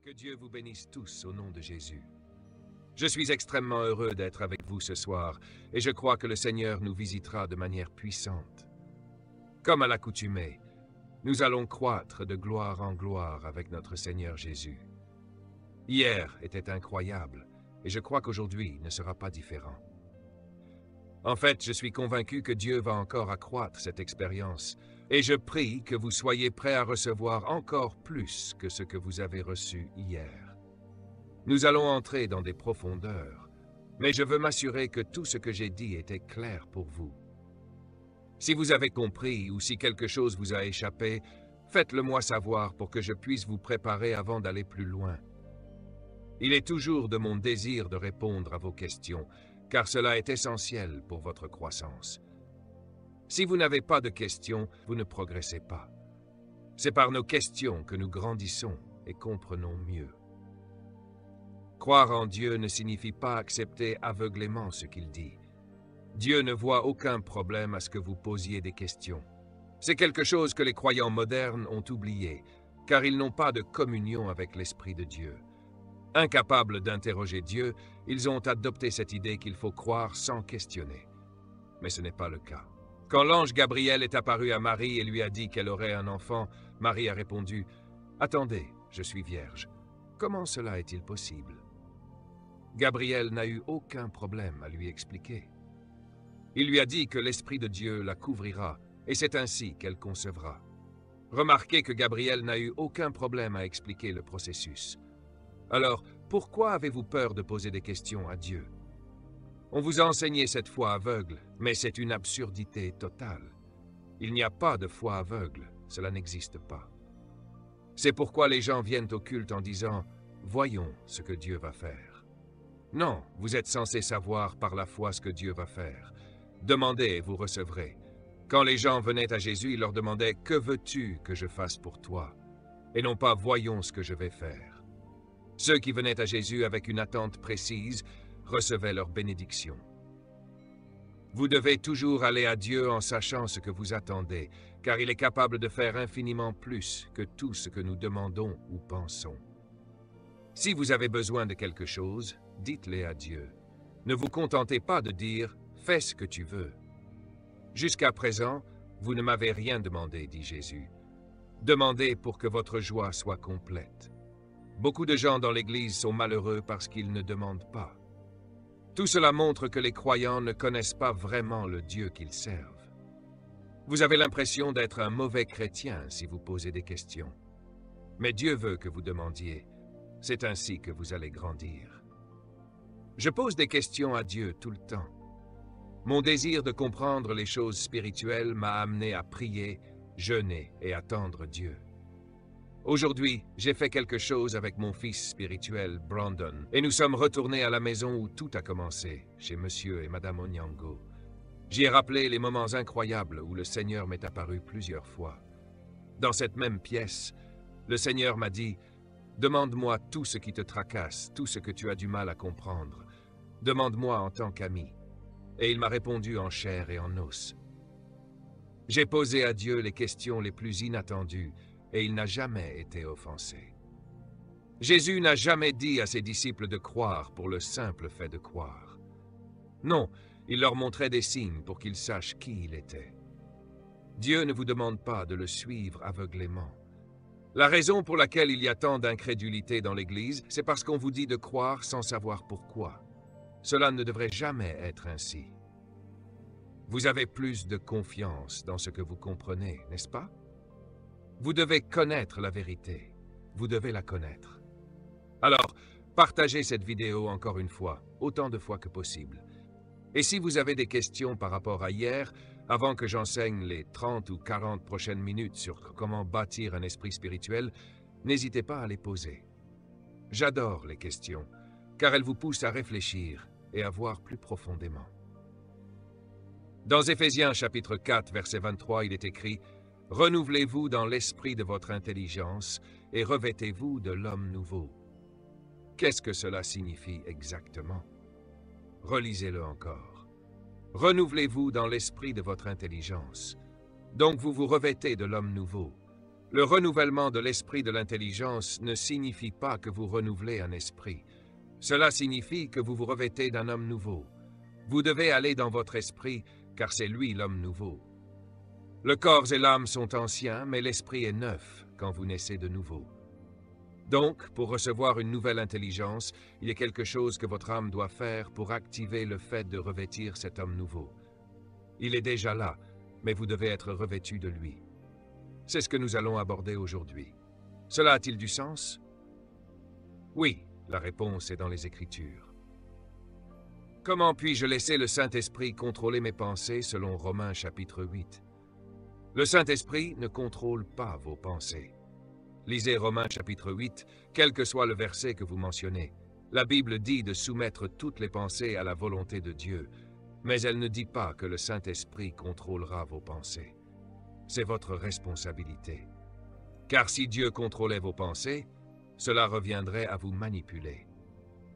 Que Dieu vous bénisse tous au nom de Jésus. Je suis extrêmement heureux d'être avec vous ce soir et je crois que le Seigneur nous visitera de manière puissante. Comme à l'accoutumée, nous allons croître de gloire en gloire avec notre Seigneur Jésus. Hier était incroyable et je crois qu'aujourd'hui ne sera pas différent. En fait, je suis convaincu que Dieu va encore accroître cette expérience et je prie que vous soyez prêts à recevoir encore plus que ce que vous avez reçu hier. Nous allons entrer dans des profondeurs, mais je veux m'assurer que tout ce que j'ai dit était clair pour vous. Si vous avez compris ou si quelque chose vous a échappé, faites-le moi savoir pour que je puisse vous préparer avant d'aller plus loin. Il est toujours de mon désir de répondre à vos questions, car cela est essentiel pour votre croissance. Si vous n'avez pas de questions, vous ne progressez pas. C'est par nos questions que nous grandissons et comprenons mieux. Croire en Dieu ne signifie pas accepter aveuglément ce qu'il dit. Dieu ne voit aucun problème à ce que vous posiez des questions. C'est quelque chose que les croyants modernes ont oublié, car ils n'ont pas de communion avec l'Esprit de Dieu. Incapables d'interroger Dieu, ils ont adopté cette idée qu'il faut croire sans questionner. Mais ce n'est pas le cas. Quand l'ange Gabriel est apparu à Marie et lui a dit qu'elle aurait un enfant, Marie a répondu « Attendez, je suis vierge. Comment cela est-il possible ?» Gabriel n'a eu aucun problème à lui expliquer. Il lui a dit que l'Esprit de Dieu la couvrira, et c'est ainsi qu'elle concevra. Remarquez que Gabriel n'a eu aucun problème à expliquer le processus. Alors, pourquoi avez-vous peur de poser des questions à Dieu? On vous a enseigné cette foi aveugle, mais c'est une absurdité totale. Il n'y a pas de foi aveugle, cela n'existe pas. C'est pourquoi les gens viennent au culte en disant « Voyons ce que Dieu va faire ». Non, vous êtes censé savoir par la foi ce que Dieu va faire. Demandez et vous recevrez. Quand les gens venaient à Jésus, ils leur demandaient « Que veux-tu que je fasse pour toi ?» et non pas « Voyons ce que je vais faire ». Ceux qui venaient à Jésus avec une attente précise recevaient leur bénédiction. Vous devez toujours aller à Dieu en sachant ce que vous attendez, car il est capable de faire infiniment plus que tout ce que nous demandons ou pensons. Si vous avez besoin de quelque chose, dites-le à Dieu. Ne vous contentez pas de dire « Fais ce que tu veux ». Jusqu'à présent, vous ne m'avez rien demandé, dit Jésus. Demandez pour que votre joie soit complète. Beaucoup de gens dans l'Église sont malheureux parce qu'ils ne demandent pas. Tout cela montre que les croyants ne connaissent pas vraiment le Dieu qu'ils servent. Vous avez l'impression d'être un mauvais chrétien si vous posez des questions. Mais Dieu veut que vous demandiez. C'est ainsi que vous allez grandir. Je pose des questions à Dieu tout le temps. Mon désir de comprendre les choses spirituelles m'a amené à prier, jeûner et attendre Dieu. Aujourd'hui, j'ai fait quelque chose avec mon fils spirituel, Brandon, et nous sommes retournés à la maison où tout a commencé, chez Monsieur et Madame Onyango. J'y ai rappelé les moments incroyables où le Seigneur m'est apparu plusieurs fois. Dans cette même pièce, le Seigneur m'a dit « Demande-moi tout ce qui te tracasse, tout ce que tu as du mal à comprendre. Demande-moi en tant qu'ami. » Et il m'a répondu en chair et en os. J'ai posé à Dieu les questions les plus inattendues, et il n'a jamais été offensé. Jésus n'a jamais dit à ses disciples de croire pour le simple fait de croire. Non, il leur montrait des signes pour qu'ils sachent qui il était. Dieu ne vous demande pas de le suivre aveuglément. La raison pour laquelle il y a tant d'incrédulité dans l'Église, c'est parce qu'on vous dit de croire sans savoir pourquoi. Cela ne devrait jamais être ainsi. Vous avez plus de confiance dans ce que vous comprenez, n'est-ce pas? Vous devez connaître la vérité. Vous devez la connaître. Alors, partagez cette vidéo encore une fois, autant de fois que possible. Et si vous avez des questions par rapport à hier, avant que j'enseigne les 30 ou 40 prochaines minutes sur comment bâtir un esprit spirituel, n'hésitez pas à les poser. J'adore les questions, car elles vous poussent à réfléchir et à voir plus profondément. Dans Éphésiens chapitre 4, verset 23, il est écrit « Renouvelez-vous dans l'esprit de votre intelligence et revêtez-vous de l'homme nouveau. » Qu'est-ce que cela signifie exactement? Relisez-le encore. Renouvelez-vous dans l'esprit de votre intelligence. Donc vous vous revêtez de l'homme nouveau. Le renouvellement de l'esprit de l'intelligence ne signifie pas que vous renouvelez un esprit. Cela signifie que vous vous revêtez d'un homme nouveau. Vous devez aller dans votre esprit, car c'est lui l'homme nouveau. Le corps et l'âme sont anciens, mais l'esprit est neuf quand vous naissez de nouveau. Donc, pour recevoir une nouvelle intelligence, il y a quelque chose que votre âme doit faire pour activer le fait de revêtir cet homme nouveau. Il est déjà là, mais vous devez être revêtu de lui. C'est ce que nous allons aborder aujourd'hui. Cela a-t-il du sens? Oui, la réponse est dans les Écritures. Comment puis-je laisser le Saint-Esprit contrôler mes pensées selon Romains chapitre 8? Le Saint-Esprit ne contrôle pas vos pensées. Lisez Romains chapitre 8, quel que soit le verset que vous mentionnez. La Bible dit de soumettre toutes les pensées à la volonté de Dieu, mais elle ne dit pas que le Saint-Esprit contrôlera vos pensées. C'est votre responsabilité. Car si Dieu contrôlait vos pensées, cela reviendrait à vous manipuler.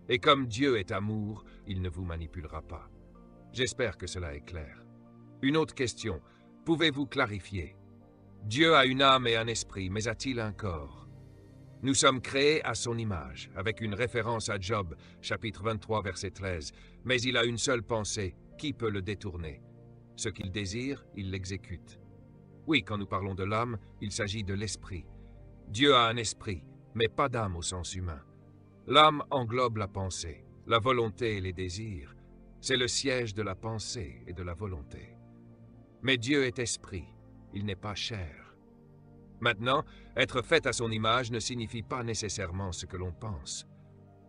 Et comme Dieu est amour, il ne vous manipulera pas. J'espère que cela est clair. Une autre question, pouvez-vous clarifier? Dieu a une âme et un esprit, mais a-t-il un corps? Nous sommes créés à son image, avec une référence à Job, chapitre 23, verset 13. Mais il a une seule pensée, qui peut le détourner? Ce qu'il désire, il l'exécute. Oui, quand nous parlons de l'âme, il s'agit de l'esprit. Dieu a un esprit, mais pas d'âme au sens humain. L'âme englobe la pensée, la volonté et les désirs. C'est le siège de la pensée et de la volonté. Mais Dieu est esprit, il n'est pas chair. Maintenant, être fait à son image ne signifie pas nécessairement ce que l'on pense.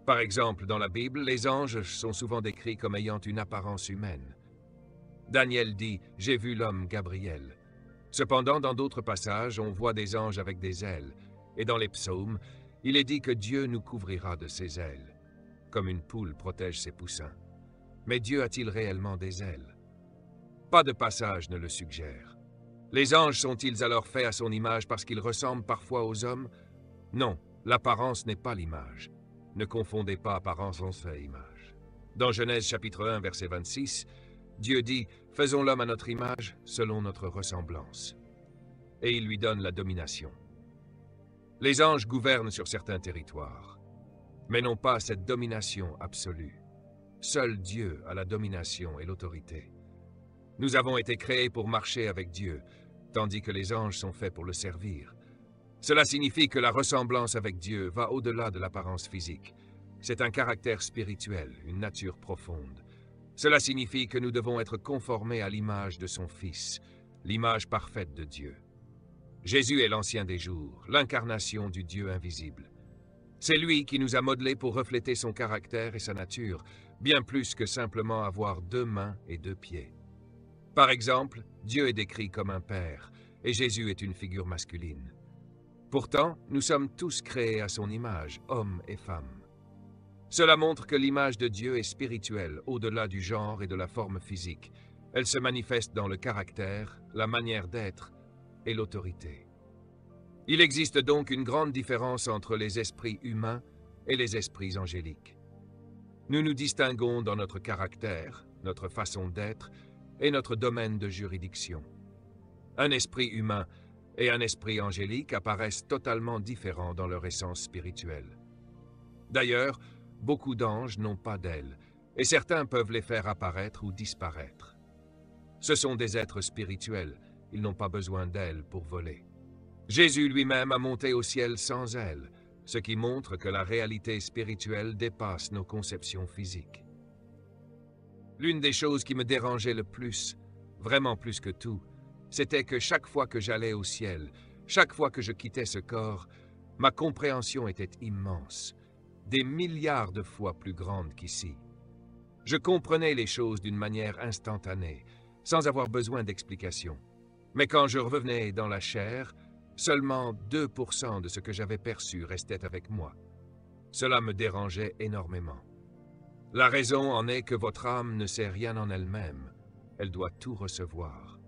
Par exemple, dans la Bible, les anges sont souvent décrits comme ayant une apparence humaine. Daniel dit « J'ai vu l'homme Gabriel ». Cependant, dans d'autres passages, on voit des anges avec des ailes, et dans les psaumes, il est dit que Dieu nous couvrira de ses ailes, comme une poule protège ses poussins. Mais Dieu a-t-il réellement des ailes? Pas de passage ne le suggère. Les anges sont-ils alors faits à son image parce qu'ils ressemblent parfois aux hommes? Non, l'apparence n'est pas l'image. Ne confondez pas apparence et image. Dans Genèse chapitre 1, verset 26, Dieu dit « Faisons l'homme à notre image, selon notre ressemblance. » Et il lui donne la domination. Les anges gouvernent sur certains territoires, mais n'ont pas cette domination absolue. Seul Dieu a la domination et l'autorité. Nous avons été créés pour marcher avec Dieu, tandis que les anges sont faits pour le servir. Cela signifie que la ressemblance avec Dieu va au-delà de l'apparence physique. C'est un caractère spirituel, une nature profonde. Cela signifie que nous devons être conformés à l'image de son Fils, l'image parfaite de Dieu. Jésus est l'ancien des jours, l'incarnation du Dieu invisible. C'est lui qui nous a modelés pour refléter son caractère et sa nature, bien plus que simplement avoir 2 mains et 2 pieds. Par exemple, Dieu est décrit comme un père, et Jésus est une figure masculine. Pourtant, nous sommes tous créés à son image, hommes et femmes. Cela montre que l'image de Dieu est spirituelle, au-delà du genre et de la forme physique. Elle se manifeste dans le caractère, la manière d'être et l'autorité. Il existe donc une grande différence entre les esprits humains et les esprits angéliques. Nous nous distinguons dans notre caractère, notre façon d'être et notre domaine de juridiction. Un esprit humain et un esprit angélique apparaissent totalement différents dans leur essence spirituelle. D'ailleurs, beaucoup d'anges n'ont pas d'ailes, et certains peuvent les faire apparaître ou disparaître. Ce sont des êtres spirituels, ils n'ont pas besoin d'ailes pour voler. Jésus lui-même a monté au ciel sans ailes, ce qui montre que la réalité spirituelle dépasse nos conceptions physiques. L'une des choses qui me dérangeait le plus, vraiment plus que tout, c'était que chaque fois que j'allais au ciel, chaque fois que je quittais ce corps, ma compréhension était immense, des milliards de fois plus grande qu'ici. Je comprenais les choses d'une manière instantanée, sans avoir besoin d'explication. Mais quand je revenais dans la chair, seulement 2% de ce que j'avais perçu restait avec moi. Cela me dérangeait énormément. La raison en est que votre âme ne sait rien en elle-même, elle doit tout recevoir.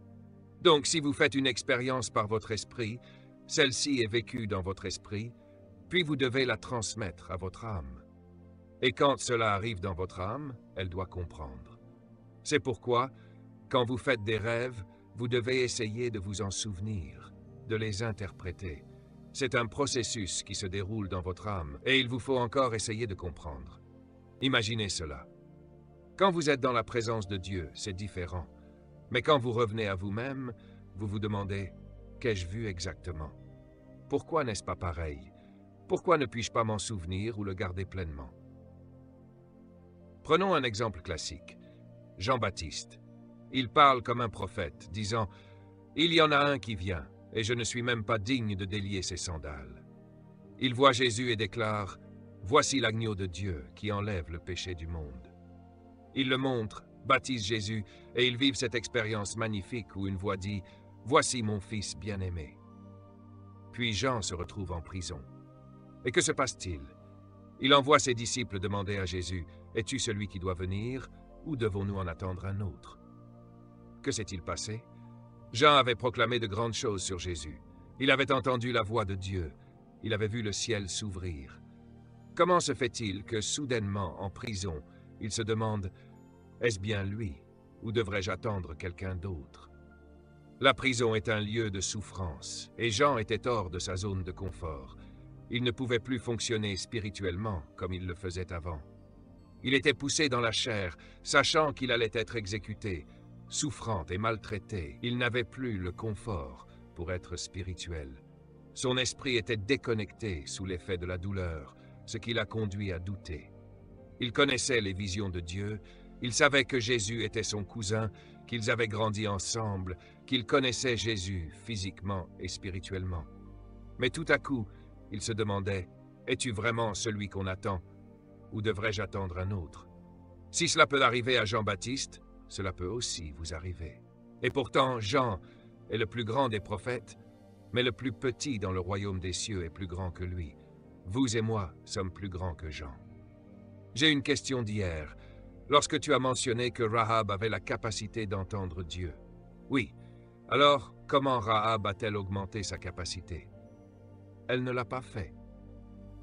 Donc si vous faites une expérience par votre esprit, celle-ci est vécue dans votre esprit, puis vous devez la transmettre à votre âme. Et quand cela arrive dans votre âme, elle doit comprendre. C'est pourquoi, quand vous faites des rêves, vous devez essayer de vous en souvenir. de les interpréter. C'est un processus qui se déroule dans votre âme, et il vous faut encore essayer de comprendre. Imaginez cela. Quand vous êtes dans la présence de Dieu, c'est différent. Mais quand vous revenez à vous-même, vous vous demandez « Qu'ai-je vu exactement? Pourquoi n'est-ce pas pareil? Pourquoi ne puis-je pas m'en souvenir ou le garder pleinement ?» Prenons un exemple classique. Jean-Baptiste. Il parle comme un prophète, disant « Il y en a un qui vient, et je ne suis même pas digne de délier ses sandales. » Il voit Jésus et déclare « Voici l'agneau de Dieu qui enlève le péché du monde. » Il le montre, baptise Jésus, et ils vivent cette expérience magnifique où une voix dit « Voici mon fils bien-aimé. » Puis Jean se retrouve en prison. Et que se passe-t-il? Il envoie ses disciples demander à Jésus « Es-tu celui qui doit venir, ou devons-nous en attendre un autre ?» Que s'est-il passé? Jean avait proclamé de grandes choses sur Jésus. Il avait entendu la voix de Dieu. Il avait vu le ciel s'ouvrir. Comment se fait-il que, soudainement, en prison, il se demande « Est-ce bien lui, ou devrais-je attendre quelqu'un d'autre ?» La prison est un lieu de souffrance, et Jean était hors de sa zone de confort. Il ne pouvait plus fonctionner spirituellement comme il le faisait avant. Il était poussé dans la chair, sachant qu'il allait être exécuté. Souffrant et maltraité, il n'avait plus le confort pour être spirituel. Son esprit était déconnecté sous l'effet de la douleur, ce qui l'a conduit à douter. Il connaissait les visions de Dieu, il savait que Jésus était son cousin, qu'ils avaient grandi ensemble, qu'il connaissait Jésus physiquement et spirituellement. Mais tout à coup, il se demandait « Es-tu vraiment celui qu'on attend, ou devrais-je attendre un autre ?» Si cela peut arriver à Jean-Baptiste, cela peut aussi vous arriver. Et pourtant, Jean est le plus grand des prophètes, mais le plus petit dans le royaume des cieux est plus grand que lui. Vous et moi sommes plus grands que Jean. J'ai une question d'hier, lorsque tu as mentionné que Rahab avait la capacité d'entendre Dieu. Oui, alors comment Rahab a-t-elle augmenté sa capacité? Elle ne l'a pas fait.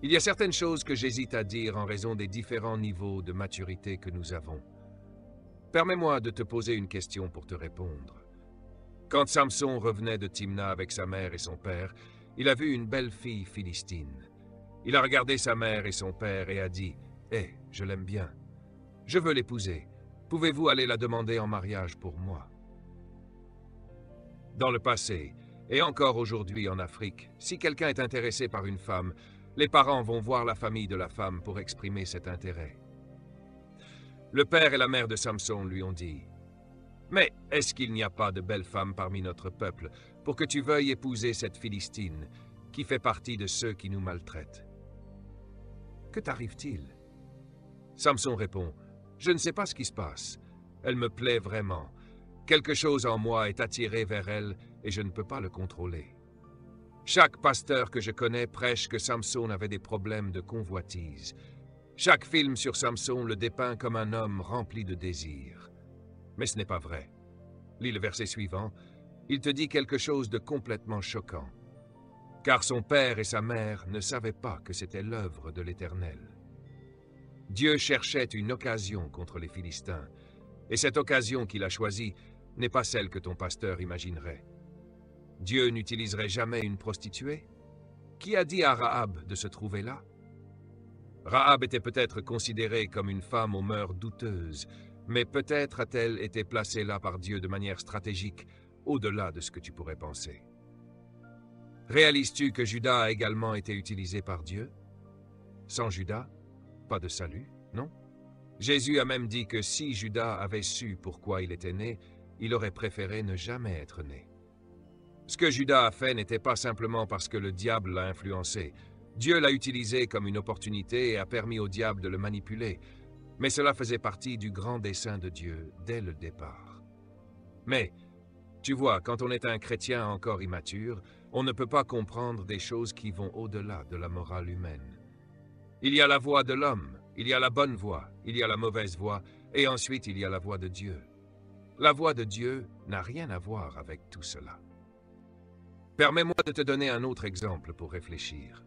Il y a certaines choses que j'hésite à dire en raison des différents niveaux de maturité que nous avons. Permets-moi de te poser une question pour te répondre. Quand Samson revenait de Timna avec sa mère et son père, il a vu une belle fille philistine. Il a regardé sa mère et son père et a dit « Hé, je l'aime bien. Je veux l'épouser. Pouvez-vous aller la demander en mariage pour moi ?» Dans le passé, et encore aujourd'hui en Afrique, si quelqu'un est intéressé par une femme, les parents vont voir la famille de la femme pour exprimer cet intérêt. Le père et la mère de Samson lui ont dit « Mais est-ce qu'il n'y a pas de belles femmes parmi notre peuple pour que tu veuilles épouser cette Philistine qui fait partie de ceux qui nous maltraitent? Que t'arrive-t-il » Samson répond « Je ne sais pas ce qui se passe. Elle me plaît vraiment. Quelque chose en moi est attiré vers elle et je ne peux pas le contrôler. » Chaque pasteur que je connais prêche que Samson avait des problèmes de convoitise. Chaque film sur Samson le dépeint comme un homme rempli de désirs. Mais ce n'est pas vrai. Lis le verset suivant. Il te dit quelque chose de complètement choquant. Car son père et sa mère ne savaient pas que c'était l'œuvre de l'Éternel. Dieu cherchait une occasion contre les Philistins, et cette occasion qu'il a choisie n'est pas celle que ton pasteur imaginerait. Dieu n'utiliserait jamais une prostituée? Qui a dit à Rahab de se trouver là? Rahab était peut-être considérée comme une femme aux mœurs douteuses, mais peut-être a-t-elle été placée là par Dieu de manière stratégique, au-delà de ce que tu pourrais penser. Réalises-tu que Judas a également été utilisé par Dieu? Sans Judas, pas de salut, non? Jésus a même dit que si Judas avait su pourquoi il était né, il aurait préféré ne jamais être né. Ce que Judas a fait n'était pas simplement parce que le diable l'a influencé. Dieu l'a utilisé comme une opportunité et a permis au diable de le manipuler, mais cela faisait partie du grand dessein de Dieu dès le départ. Mais, tu vois, quand on est un chrétien encore immature, on ne peut pas comprendre des choses qui vont au-delà de la morale humaine. Il y a la voie de l'homme, il y a la bonne voie, il y a la mauvaise voie, et ensuite il y a la voie de Dieu. La voie de Dieu n'a rien à voir avec tout cela. Permets-moi de te donner un autre exemple pour réfléchir.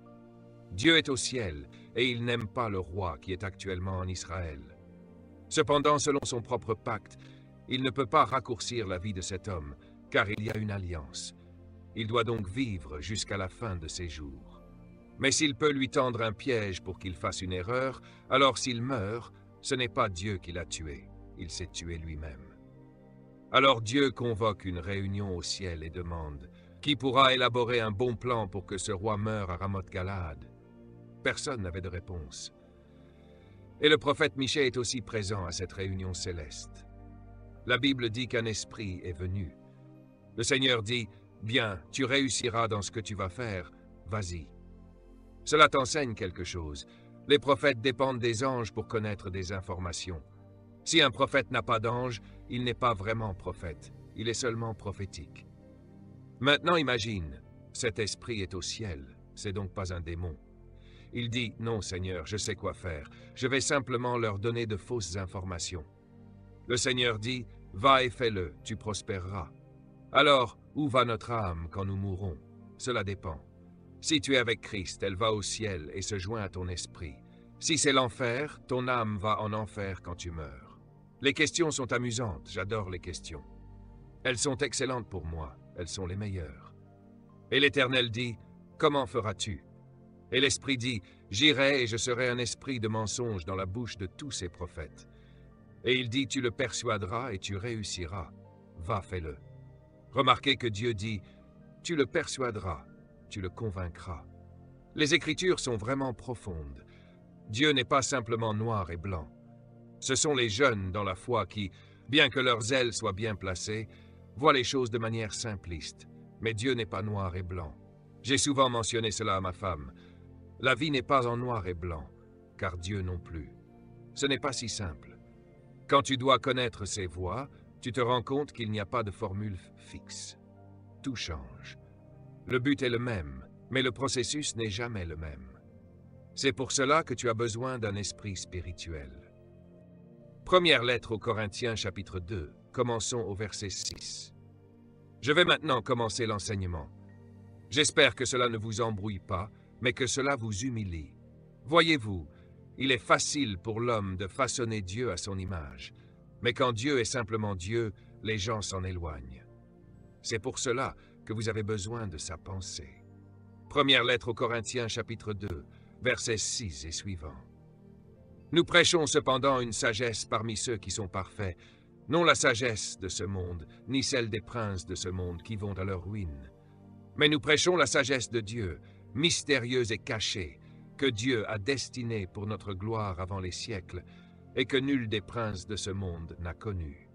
Dieu est au ciel, et il n'aime pas le roi qui est actuellement en Israël. Cependant, selon son propre pacte, il ne peut pas raccourcir la vie de cet homme, car il y a une alliance. Il doit donc vivre jusqu'à la fin de ses jours. Mais s'il peut lui tendre un piège pour qu'il fasse une erreur, alors s'il meurt, ce n'est pas Dieu qui l'a tué, il s'est tué lui-même. Alors Dieu convoque une réunion au ciel et demande « Qui pourra élaborer un bon plan pour que ce roi meure à Ramoth-Galaad » Personne n'avait de réponse. Et le prophète Michée est aussi présent à cette réunion céleste. La Bible dit qu'un esprit est venu. Le Seigneur dit « Bien, tu réussiras dans ce que tu vas faire, vas-y. » Cela t'enseigne quelque chose. Les prophètes dépendent des anges pour connaître des informations. Si un prophète n'a pas d'ange, il n'est pas vraiment prophète, il est seulement prophétique. Maintenant imagine, cet esprit est au ciel, c'est donc pas un démon. Il dit « Non Seigneur, je sais quoi faire, je vais simplement leur donner de fausses informations. » Le Seigneur dit « Va et fais-le, tu prospéreras. » Alors, où va notre âme quand nous mourrons? Cela dépend. Si tu es avec Christ, elle va au ciel et se joint à ton esprit. Si c'est l'enfer, ton âme va en enfer quand tu meurs. Les questions sont amusantes, j'adore les questions. Elles sont excellentes pour moi, elles sont les meilleures. Et l'Éternel dit, « Comment feras-tu » Et l'Esprit dit, « J'irai et je serai un esprit de mensonge dans la bouche de tous ces prophètes. » Et il dit, « Tu le persuaderas et tu réussiras. Va, fais-le. » Remarquez que Dieu dit, « Tu le persuaderas, tu le convaincras. » Les Écritures sont vraiment profondes. Dieu n'est pas simplement noir et blanc. Ce sont les jeunes dans la foi qui, bien que leurs ailes soient bien placées, voient les choses de manière simpliste. Mais Dieu n'est pas noir et blanc. J'ai souvent mentionné cela à ma femme. La vie n'est pas en noir et blanc, car Dieu non plus. Ce n'est pas si simple. Quand tu dois connaître ses voies, tu te rends compte qu'il n'y a pas de formule fixe. Tout change. Le but est le même, mais le processus n'est jamais le même. C'est pour cela que tu as besoin d'un esprit spirituel. Première lettre aux Corinthiens, chapitre 2. Commençons au verset 6. Je vais maintenant commencer l'enseignement. J'espère que cela ne vous embrouille pas, mais que cela vous humilie. Voyez-vous, il est facile pour l'homme de façonner Dieu à son image, mais quand Dieu est simplement Dieu, les gens s'en éloignent. C'est pour cela que vous avez besoin de sa pensée. Première lettre aux Corinthiens, chapitre 2, versets 6 et suivants. Nous prêchons cependant une sagesse parmi ceux qui sont parfaits, non la sagesse de ce monde, ni celle des princes de ce monde qui vont à leur ruine. Mais nous prêchons la sagesse de Dieu, mystérieuse et cachée, que Dieu a destinée pour notre gloire avant les siècles, et que nul des princes de ce monde n'a connue.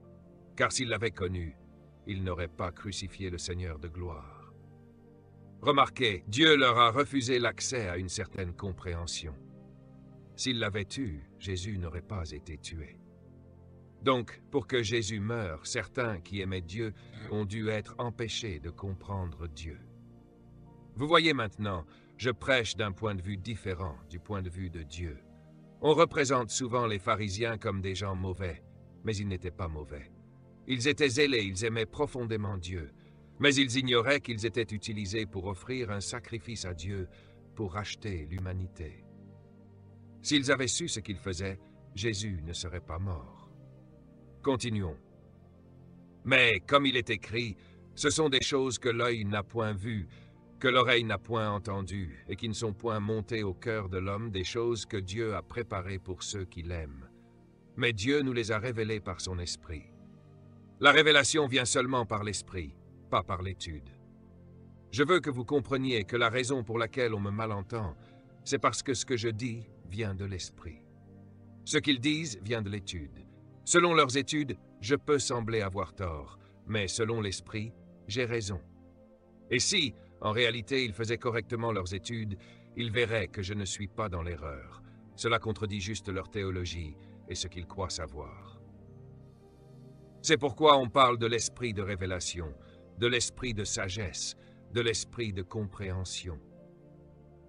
Car s'il l'avait connue, il n'aurait pas crucifié le Seigneur de gloire. Remarquez, Dieu leur a refusé l'accès à une certaine compréhension. S'il l'avait eu, Jésus n'aurait pas été tué. Donc, pour que Jésus meure, certains qui aimaient Dieu ont dû être empêchés de comprendre Dieu. Vous voyez maintenant, je prêche d'un point de vue différent du point de vue de Dieu. On représente souvent les pharisiens comme des gens mauvais, mais ils n'étaient pas mauvais. Ils étaient zélés, ils aimaient profondément Dieu, mais ils ignoraient qu'ils étaient utilisés pour offrir un sacrifice à Dieu pour racheter l'humanité. S'ils avaient su ce qu'ils faisaient, Jésus ne serait pas mort. Continuons. Mais, comme il est écrit, ce sont des choses que l'œil n'a point vues, que l'oreille n'a point entendues, et qui ne sont point montées au cœur de l'homme, des choses que Dieu a préparées pour ceux qui l'aiment. Mais Dieu nous les a révélées par son Esprit. La révélation vient seulement par l'Esprit, pas par l'étude. Je veux que vous compreniez que la raison pour laquelle on me malentend, c'est parce que ce que je dis vient de l'Esprit. Ce qu'ils disent vient de l'étude. Selon leurs études, je peux sembler avoir tort, mais selon l'Esprit, j'ai raison. Et si, en réalité, ils faisaient correctement leurs études, ils verraient que je ne suis pas dans l'erreur. Cela contredit juste leur théologie et ce qu'ils croient savoir. C'est pourquoi on parle de l'esprit de révélation, de l'esprit de sagesse, de l'esprit de compréhension.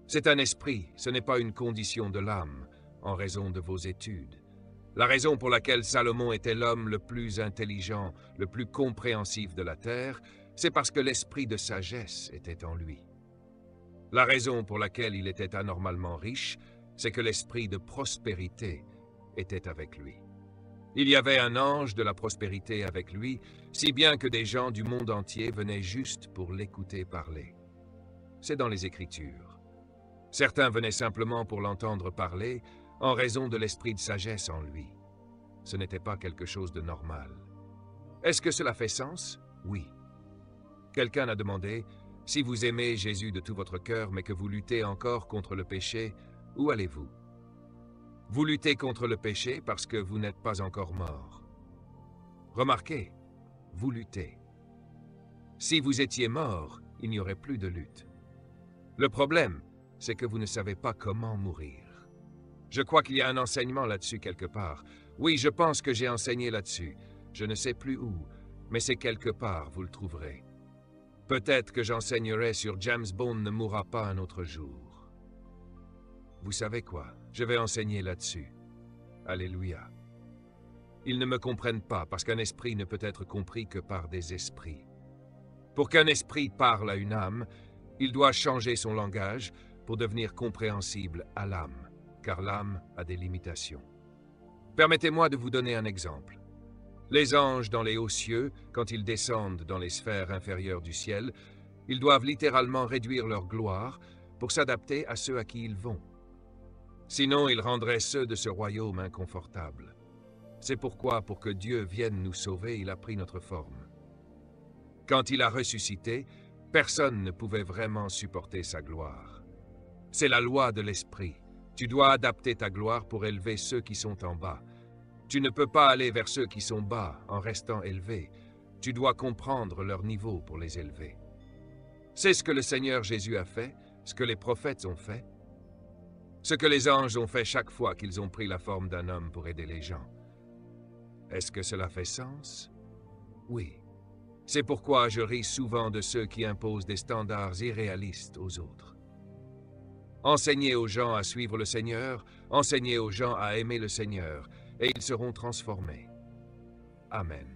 C'est un esprit, ce n'est pas une condition de l'âme, en raison de vos études. La raison pour laquelle Salomon était l'homme le plus intelligent, le plus compréhensif de la terre, c'est parce que l'esprit de sagesse était en lui. La raison pour laquelle il était anormalement riche, c'est que l'esprit de prospérité était avec lui. Il y avait un ange de la prospérité avec lui, si bien que des gens du monde entier venaient juste pour l'écouter parler. C'est dans les Écritures. Certains venaient simplement pour l'entendre parler, en raison de l'esprit de sagesse en lui. Ce n'était pas quelque chose de normal. Est-ce que cela fait sens? Oui. Quelqu'un a demandé, « Si vous aimez Jésus de tout votre cœur, mais que vous luttez encore contre le péché, où allez-vous? » Vous luttez contre le péché parce que vous n'êtes pas encore mort. Remarquez, vous luttez. Si vous étiez mort, il n'y aurait plus de lutte. Le problème, c'est que vous ne savez pas comment mourir. Je crois qu'il y a un enseignement là-dessus quelque part. Oui, je pense que j'ai enseigné là-dessus. Je ne sais plus où, mais c'est quelque part, vous le trouverez. Peut-être que j'enseignerai sur James Bond ne mourra pas un autre jour. Vous savez quoi? Je vais enseigner là-dessus. Alléluia. Ils ne me comprennent pas parce qu'un esprit ne peut être compris que par des esprits. Pour qu'un esprit parle à une âme, il doit changer son langage pour devenir compréhensible à l'âme, car l'âme a des limitations. Permettez-moi de vous donner un exemple. Les anges dans les hauts cieux, quand ils descendent dans les sphères inférieures du ciel, ils doivent littéralement réduire leur gloire pour s'adapter à ceux à qui ils vont. Sinon, ils rendraient ceux de ce royaume inconfortables. C'est pourquoi, pour que Dieu vienne nous sauver, il a pris notre forme. Quand il a ressuscité, personne ne pouvait vraiment supporter sa gloire. C'est la loi de l'esprit. Tu dois adapter ta gloire pour élever ceux qui sont en bas. Tu ne peux pas aller vers ceux qui sont bas en restant élevé. Tu dois comprendre leur niveau pour les élever. C'est ce que le Seigneur Jésus a fait, ce que les prophètes ont fait, ce que les anges ont fait chaque fois qu'ils ont pris la forme d'un homme pour aider les gens. Est-ce que cela fait sens? Oui. C'est pourquoi je ris souvent de ceux qui imposent des standards irréalistes aux autres. Enseignez aux gens à suivre le Seigneur, enseignez aux gens à aimer le Seigneur, et ils seront transformés. Amen.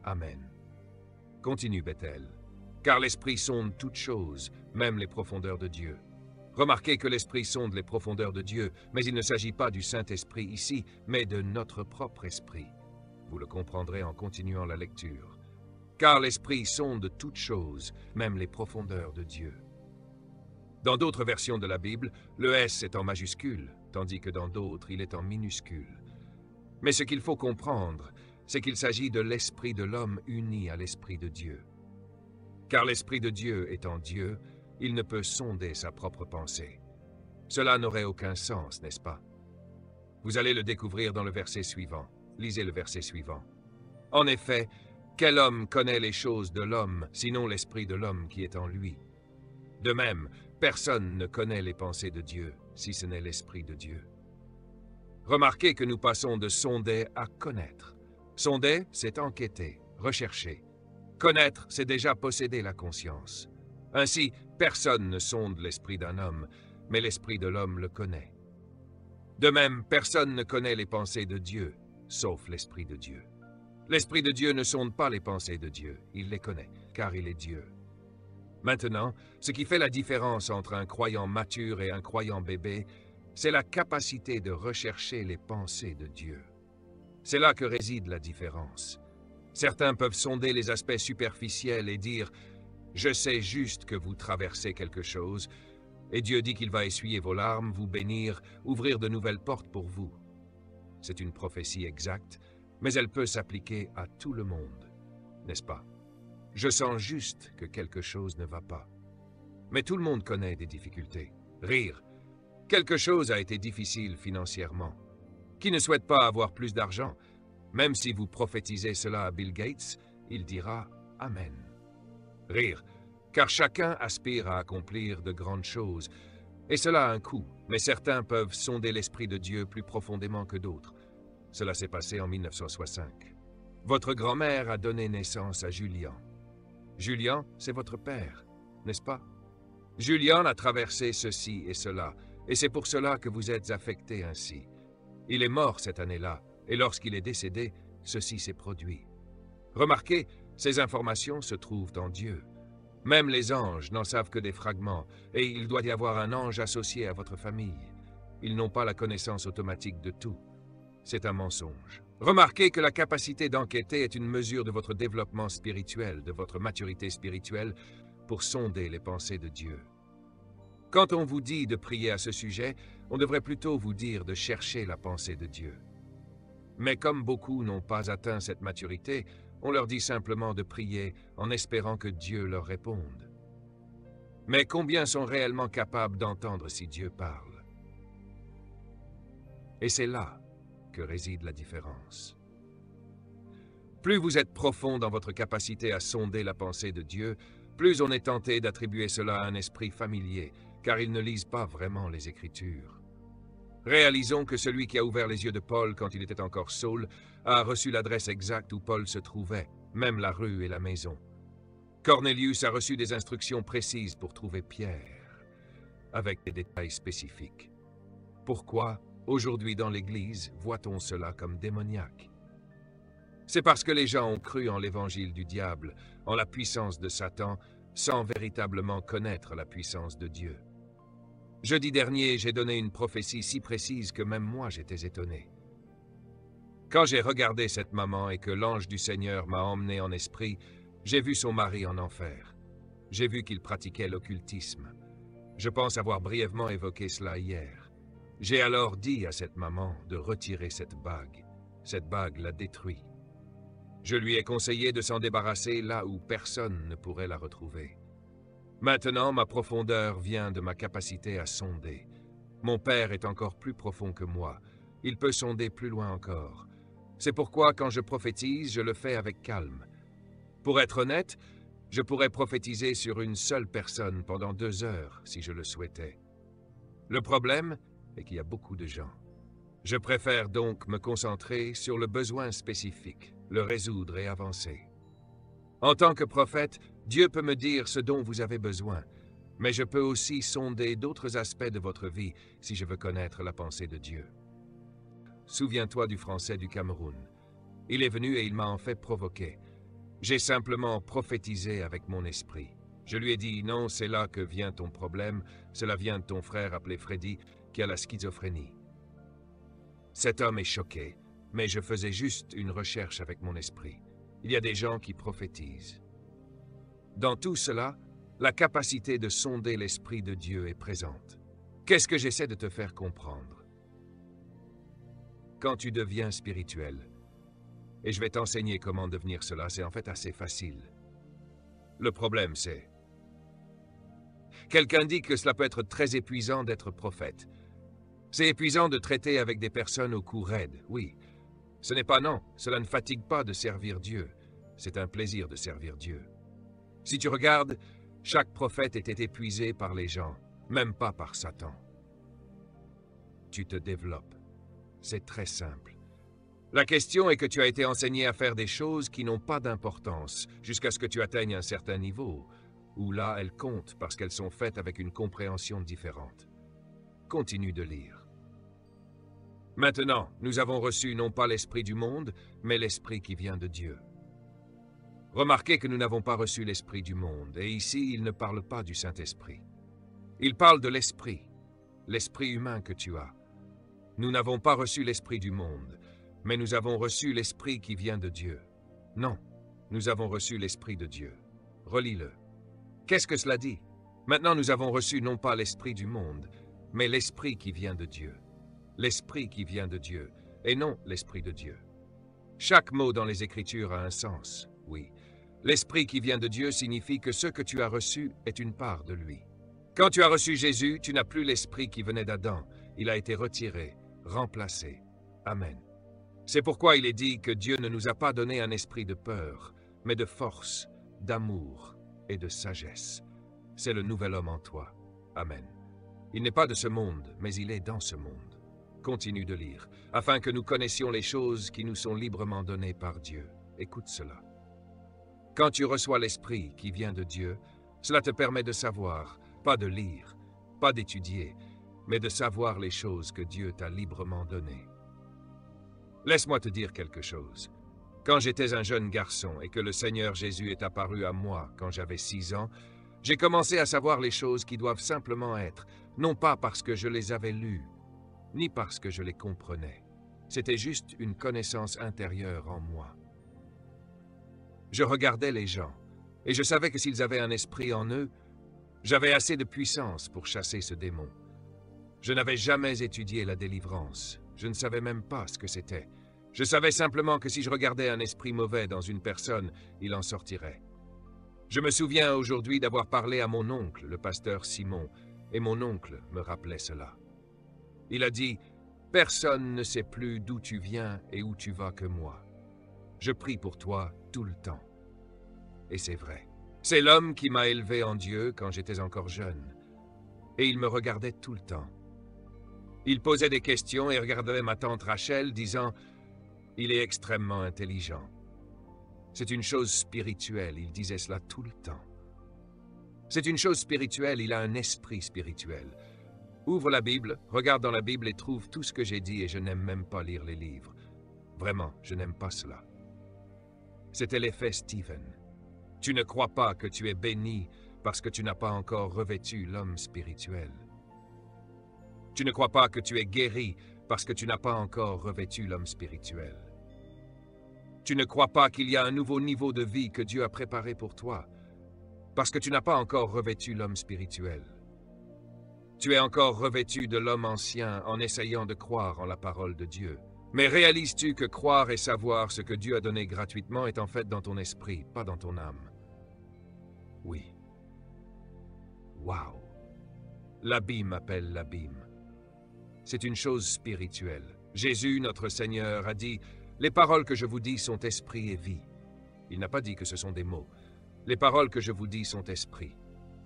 Amen. Continue, Bethel. Car l'Esprit sonde toutes choses, même les profondeurs de Dieu. Remarquez que l'Esprit sonde les profondeurs de Dieu, mais il ne s'agit pas du Saint-Esprit ici, mais de notre propre esprit. Vous le comprendrez en continuant la lecture. Car l'Esprit sonde toutes choses, même les profondeurs de Dieu. Dans d'autres versions de la Bible, le S est en majuscule, tandis que dans d'autres, il est en minuscule. Mais ce qu'il faut comprendre, c'est qu'il s'agit de l'esprit de l'homme uni à l'esprit de Dieu. Car l'esprit de Dieu étant Dieu, il ne peut sonder sa propre pensée. Cela n'aurait aucun sens, n'est-ce pas? Vous allez le découvrir dans le verset suivant. Lisez le verset suivant. En effet, quel homme connaît les choses de l'homme, sinon l'esprit de l'homme qui est en lui? De même, personne ne connaît les pensées de Dieu, si ce n'est l'esprit de Dieu. Remarquez que nous passons de sonder à connaître. Sonder, c'est enquêter, rechercher. Connaître, c'est déjà posséder la conscience. Ainsi, personne ne sonde l'esprit d'un homme, mais l'esprit de l'homme le connaît. De même, personne ne connaît les pensées de Dieu, sauf l'esprit de Dieu. L'esprit de Dieu ne sonde pas les pensées de Dieu, il les connaît, car il est Dieu. Maintenant, ce qui fait la différence entre un croyant mature et un croyant bébé, c'est la capacité de rechercher les pensées de Dieu. C'est là que réside la différence. Certains peuvent sonder les aspects superficiels et dire « Je sais juste que vous traversez quelque chose, et Dieu dit qu'il va essuyer vos larmes, vous bénir, ouvrir de nouvelles portes pour vous. » C'est une prophétie exacte, mais elle peut s'appliquer à tout le monde, n'est-ce pas? Je sens juste que quelque chose ne va pas. Mais tout le monde connaît des difficultés. Rire. Quelque chose a été difficile financièrement. Qui ne souhaite pas avoir plus d'argent? Même si vous prophétisez cela à Bill Gates, il dira « Amen ». Rire. Car chacun aspire à accomplir de grandes choses, et cela a un coût, mais certains peuvent sonder l'esprit de Dieu plus profondément que d'autres. Cela s'est passé en 1965. Votre grand-mère a donné naissance à Julian. Julian, c'est votre père, n'est-ce pas? Julian a traversé ceci et cela, et c'est pour cela que vous êtes affecté ainsi. Il est mort cette année-là, et lorsqu'il est décédé, ceci s'est produit. Remarquez, ces informations se trouvent en Dieu. Même les anges n'en savent que des fragments, et il doit y avoir un ange associé à votre famille. Ils n'ont pas la connaissance automatique de tout. c'est un mensonge. Remarquez que la capacité d'enquêter est une mesure de votre développement spirituel, de votre maturité spirituelle, pour sonder les pensées de Dieu. Quand on vous dit de prier à ce sujet, on devrait plutôt vous dire de chercher la pensée de Dieu. Mais comme beaucoup n'ont pas atteint cette maturité, on leur dit simplement de prier en espérant que Dieu leur réponde. Mais combien sont réellement capables d'entendre si Dieu parle? Et c'est là que réside la différence. Plus vous êtes profond dans votre capacité à sonder la pensée de Dieu, plus on est tenté d'attribuer cela à un esprit familier, car ils ne lisent pas vraiment les Écritures. Réalisons que celui qui a ouvert les yeux de Paul quand il était encore Saul a reçu l'adresse exacte où Paul se trouvait, même la rue et la maison. Cornelius a reçu des instructions précises pour trouver Pierre, avec des détails spécifiques. Pourquoi, aujourd'hui dans l'Église, voit-on cela comme démoniaque? C'est parce que les gens ont cru en l'évangile du diable, en la puissance de Satan, sans véritablement connaître la puissance de Dieu. Jeudi dernier, j'ai donné une prophétie si précise que même moi j'étais étonné. Quand j'ai regardé cette maman et que l'ange du Seigneur m'a emmené en esprit, j'ai vu son mari en enfer. J'ai vu qu'il pratiquait l'occultisme. Je pense avoir brièvement évoqué cela hier. J'ai alors dit à cette maman de retirer cette bague. Cette bague l'a détruit. Je lui ai conseillé de s'en débarrasser là où personne ne pourrait la retrouver. Maintenant, ma profondeur vient de ma capacité à sonder. Mon Père est encore plus profond que moi. Il peut sonder plus loin encore. C'est pourquoi, quand je prophétise, je le fais avec calme. Pour être honnête, je pourrais prophétiser sur une seule personne pendant 2 heures, si je le souhaitais. Le problème est qu'il y a beaucoup de gens. Je préfère donc me concentrer sur le besoin spécifique, le résoudre et avancer. En tant que prophète, Dieu peut me dire ce dont vous avez besoin, mais je peux aussi sonder d'autres aspects de votre vie si je veux connaître la pensée de Dieu. Souviens-toi du Français du Cameroun. Il est venu et il m'a en fait provoqué. J'ai simplement prophétisé avec mon esprit. Je lui ai dit, non, c'est là que vient ton problème, cela vient de ton frère appelé Freddy, qui a la schizophrénie. Cet homme est choqué, mais je faisais juste une recherche avec mon esprit. Il y a des gens qui prophétisent. Dans tout cela, la capacité de sonder l'Esprit de Dieu est présente. Qu'est-ce que j'essaie de te faire comprendre? Quand tu deviens spirituel, et je vais t'enseigner comment devenir cela, c'est en fait assez facile. Le problème, c'est... Quelqu'un dit que cela peut être très épuisant d'être prophète. C'est épuisant de traiter avec des personnes au cou raide, oui. Ce n'est pas non, cela ne fatigue pas de servir Dieu. C'est un plaisir de servir Dieu. Si tu regardes, chaque prophète était épuisé par les gens, même pas par Satan. Tu te développes. C'est très simple. La question est que tu as été enseigné à faire des choses qui n'ont pas d'importance, jusqu'à ce que tu atteignes un certain niveau, où là, elles comptent parce qu'elles sont faites avec une compréhension différente. Continue de lire. Maintenant, nous avons reçu non pas l'esprit du monde, mais l'esprit qui vient de Dieu. Remarquez que nous n'avons pas reçu l'esprit du monde, et ici, il ne parle pas du Saint-Esprit. Il parle de l'esprit humain que tu as. Nous n'avons pas reçu l'esprit du monde, mais nous avons reçu l'esprit qui vient de Dieu. Non, nous avons reçu l'esprit de Dieu. Relis-le. Qu'est-ce que cela dit? Maintenant, nous avons reçu non pas l'esprit du monde, mais l'esprit qui vient de Dieu. L'esprit qui vient de Dieu, et non l'esprit de Dieu. Chaque mot dans les Écritures a un sens, oui. L'esprit qui vient de Dieu signifie que ce que tu as reçu est une part de lui. Quand tu as reçu Jésus, tu n'as plus l'esprit qui venait d'Adam. Il a été retiré, remplacé. Amen. C'est pourquoi il est dit que Dieu ne nous a pas donné un esprit de peur, mais de force, d'amour et de sagesse. C'est le nouvel homme en toi. Amen. Il n'est pas de ce monde, mais il est dans ce monde. Continue de lire, afin que nous connaissions les choses qui nous sont librement données par Dieu. Écoute cela. Quand tu reçois l'Esprit qui vient de Dieu, cela te permet de savoir, pas de lire, pas d'étudier, mais de savoir les choses que Dieu t'a librement données. Laisse-moi te dire quelque chose. Quand j'étais un jeune garçon et que le Seigneur Jésus est apparu à moi quand j'avais 6 ans, j'ai commencé à savoir les choses qui doivent simplement être, non pas parce que je les avais lues, ni parce que je les comprenais, C'était juste une connaissance intérieure en moi. Je regardais les gens, et je savais que s'ils avaient un esprit en eux, j'avais assez de puissance pour chasser ce démon. Je n'avais jamais étudié la délivrance. Je ne savais même pas ce que c'était. Je savais simplement que si je regardais un esprit mauvais dans une personne, il en sortirait. Je me souviens aujourd'hui d'avoir parlé à mon oncle, le pasteur Simon, et mon oncle me rappelait cela. Il a dit « Personne ne sait plus d'où tu viens et où tu vas que moi. Je prie pour toi tout le temps. » Et c'est vrai. C'est l'homme qui m'a élevé en Dieu quand j'étais encore jeune. Et il me regardait tout le temps. Il posait des questions et regardait ma tante Rachel, disant « Il est extrêmement intelligent. » C'est une chose spirituelle, il disait cela tout le temps. C'est une chose spirituelle, il a un esprit spirituel. Ouvre la Bible, regarde dans la Bible et trouve tout ce que j'ai dit et je n'aime même pas lire les livres. Vraiment, je n'aime pas cela. C'était l'effet Stephen. Tu ne crois pas que tu es béni parce que tu n'as pas encore revêtu l'homme spirituel. Tu ne crois pas que tu es guéri parce que tu n'as pas encore revêtu l'homme spirituel. Tu ne crois pas qu'il y a un nouveau niveau de vie que Dieu a préparé pour toi parce que tu n'as pas encore revêtu l'homme spirituel. Tu es encore revêtu de l'homme ancien en essayant de croire en la parole de Dieu. Mais réalises-tu que croire et savoir ce que Dieu a donné gratuitement est en fait dans ton esprit, pas dans ton âme? Oui. Waouh! L'abîme appelle l'abîme. C'est une chose spirituelle. Jésus, notre Seigneur, a dit « Les paroles que je vous dis sont esprit et vie. » Il n'a pas dit que ce sont des mots. Les paroles que je vous dis sont esprit.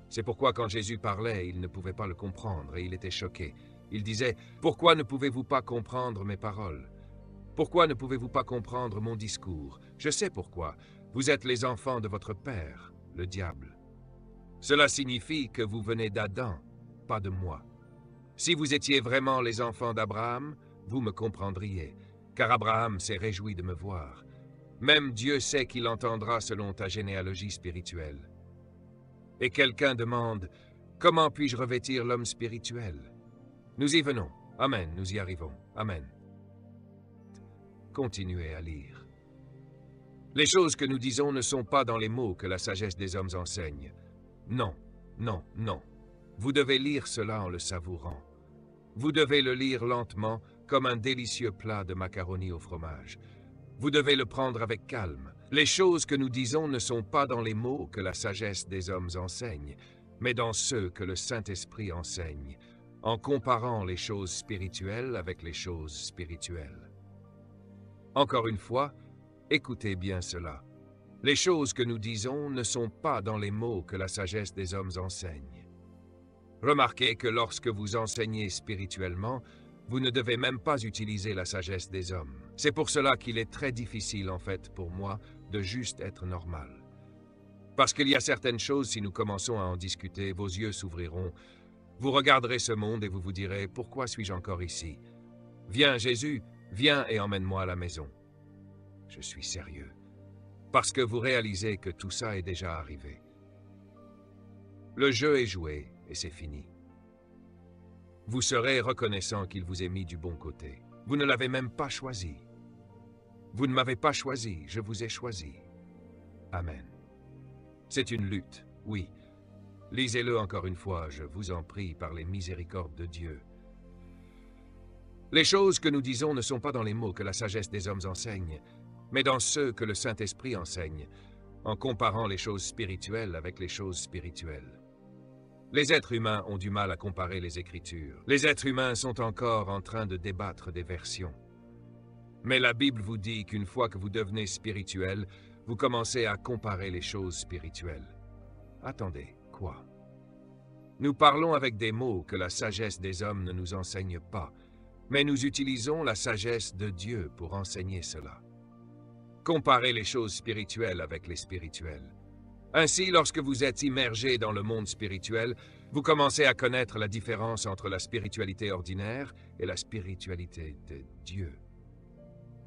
C'est pourquoi quand Jésus parlait, il ne pouvait pas le comprendre et il était choqué. Il disait « Pourquoi ne pouvez-vous pas comprendre mes paroles? Pourquoi ne pouvez-vous pas comprendre mon discours? Je sais pourquoi. Vous êtes les enfants de votre père, le diable. Cela signifie que vous venez d'Adam, pas de moi. Si vous étiez vraiment les enfants d'Abraham, vous me comprendriez, car Abraham s'est réjoui de me voir. Même Dieu sait qu'il entendra selon ta généalogie spirituelle. Et quelqu'un demande, comment puis-je revêtir l'homme spirituel? Nous y venons. Amen, nous y arrivons. Amen. Continuez à lire. Les choses que nous disons ne sont pas dans les mots que la sagesse des hommes enseigne. Non, non, non. Vous devez lire cela en le savourant. Vous devez le lire lentement, comme un délicieux plat de macaroni au fromage. Vous devez le prendre avec calme. Les choses que nous disons ne sont pas dans les mots que la sagesse des hommes enseigne, mais dans ceux que le Saint-Esprit enseigne, en comparant les choses spirituelles avec les choses spirituelles. Encore une fois, écoutez bien cela. Les choses que nous disons ne sont pas dans les mots que la sagesse des hommes enseigne. Remarquez que lorsque vous enseignez spirituellement, vous ne devez même pas utiliser la sagesse des hommes. C'est pour cela qu'il est très difficile, en fait, pour moi, de juste être normal. Parce qu'il y a certaines choses, si nous commençons à en discuter, vos yeux s'ouvriront. Vous regarderez ce monde et vous vous direz, pourquoi suis-je encore ici? Viens, Jésus, viens et emmène-moi à la maison. Je suis sérieux. Parce que vous réalisez que tout ça est déjà arrivé. Le jeu est joué et c'est fini. Vous serez reconnaissant qu'il vous ait mis du bon côté. Vous ne l'avez même pas choisi. Vous ne m'avez pas choisi, je vous ai choisi. Amen. C'est une lutte, oui. Lisez-le encore une fois, je vous en prie, par les miséricordes de Dieu. Les choses que nous disons ne sont pas dans les mots que la sagesse des hommes enseigne, mais dans ceux que le Saint-Esprit enseigne, en comparant les choses spirituelles avec les choses spirituelles. Les êtres humains ont du mal à comparer les Écritures. Les êtres humains sont encore en train de débattre des versions. Mais la Bible vous dit qu'une fois que vous devenez spirituel, vous commencez à comparer les choses spirituelles. Attendez, quoi? Nous parlons avec des mots que la sagesse des hommes ne nous enseigne pas, mais nous utilisons la sagesse de Dieu pour enseigner cela. Comparez les choses spirituelles avec les spirituelles. Ainsi, lorsque vous êtes immergé dans le monde spirituel, vous commencez à connaître la différence entre la spiritualité ordinaire et la spiritualité de Dieu.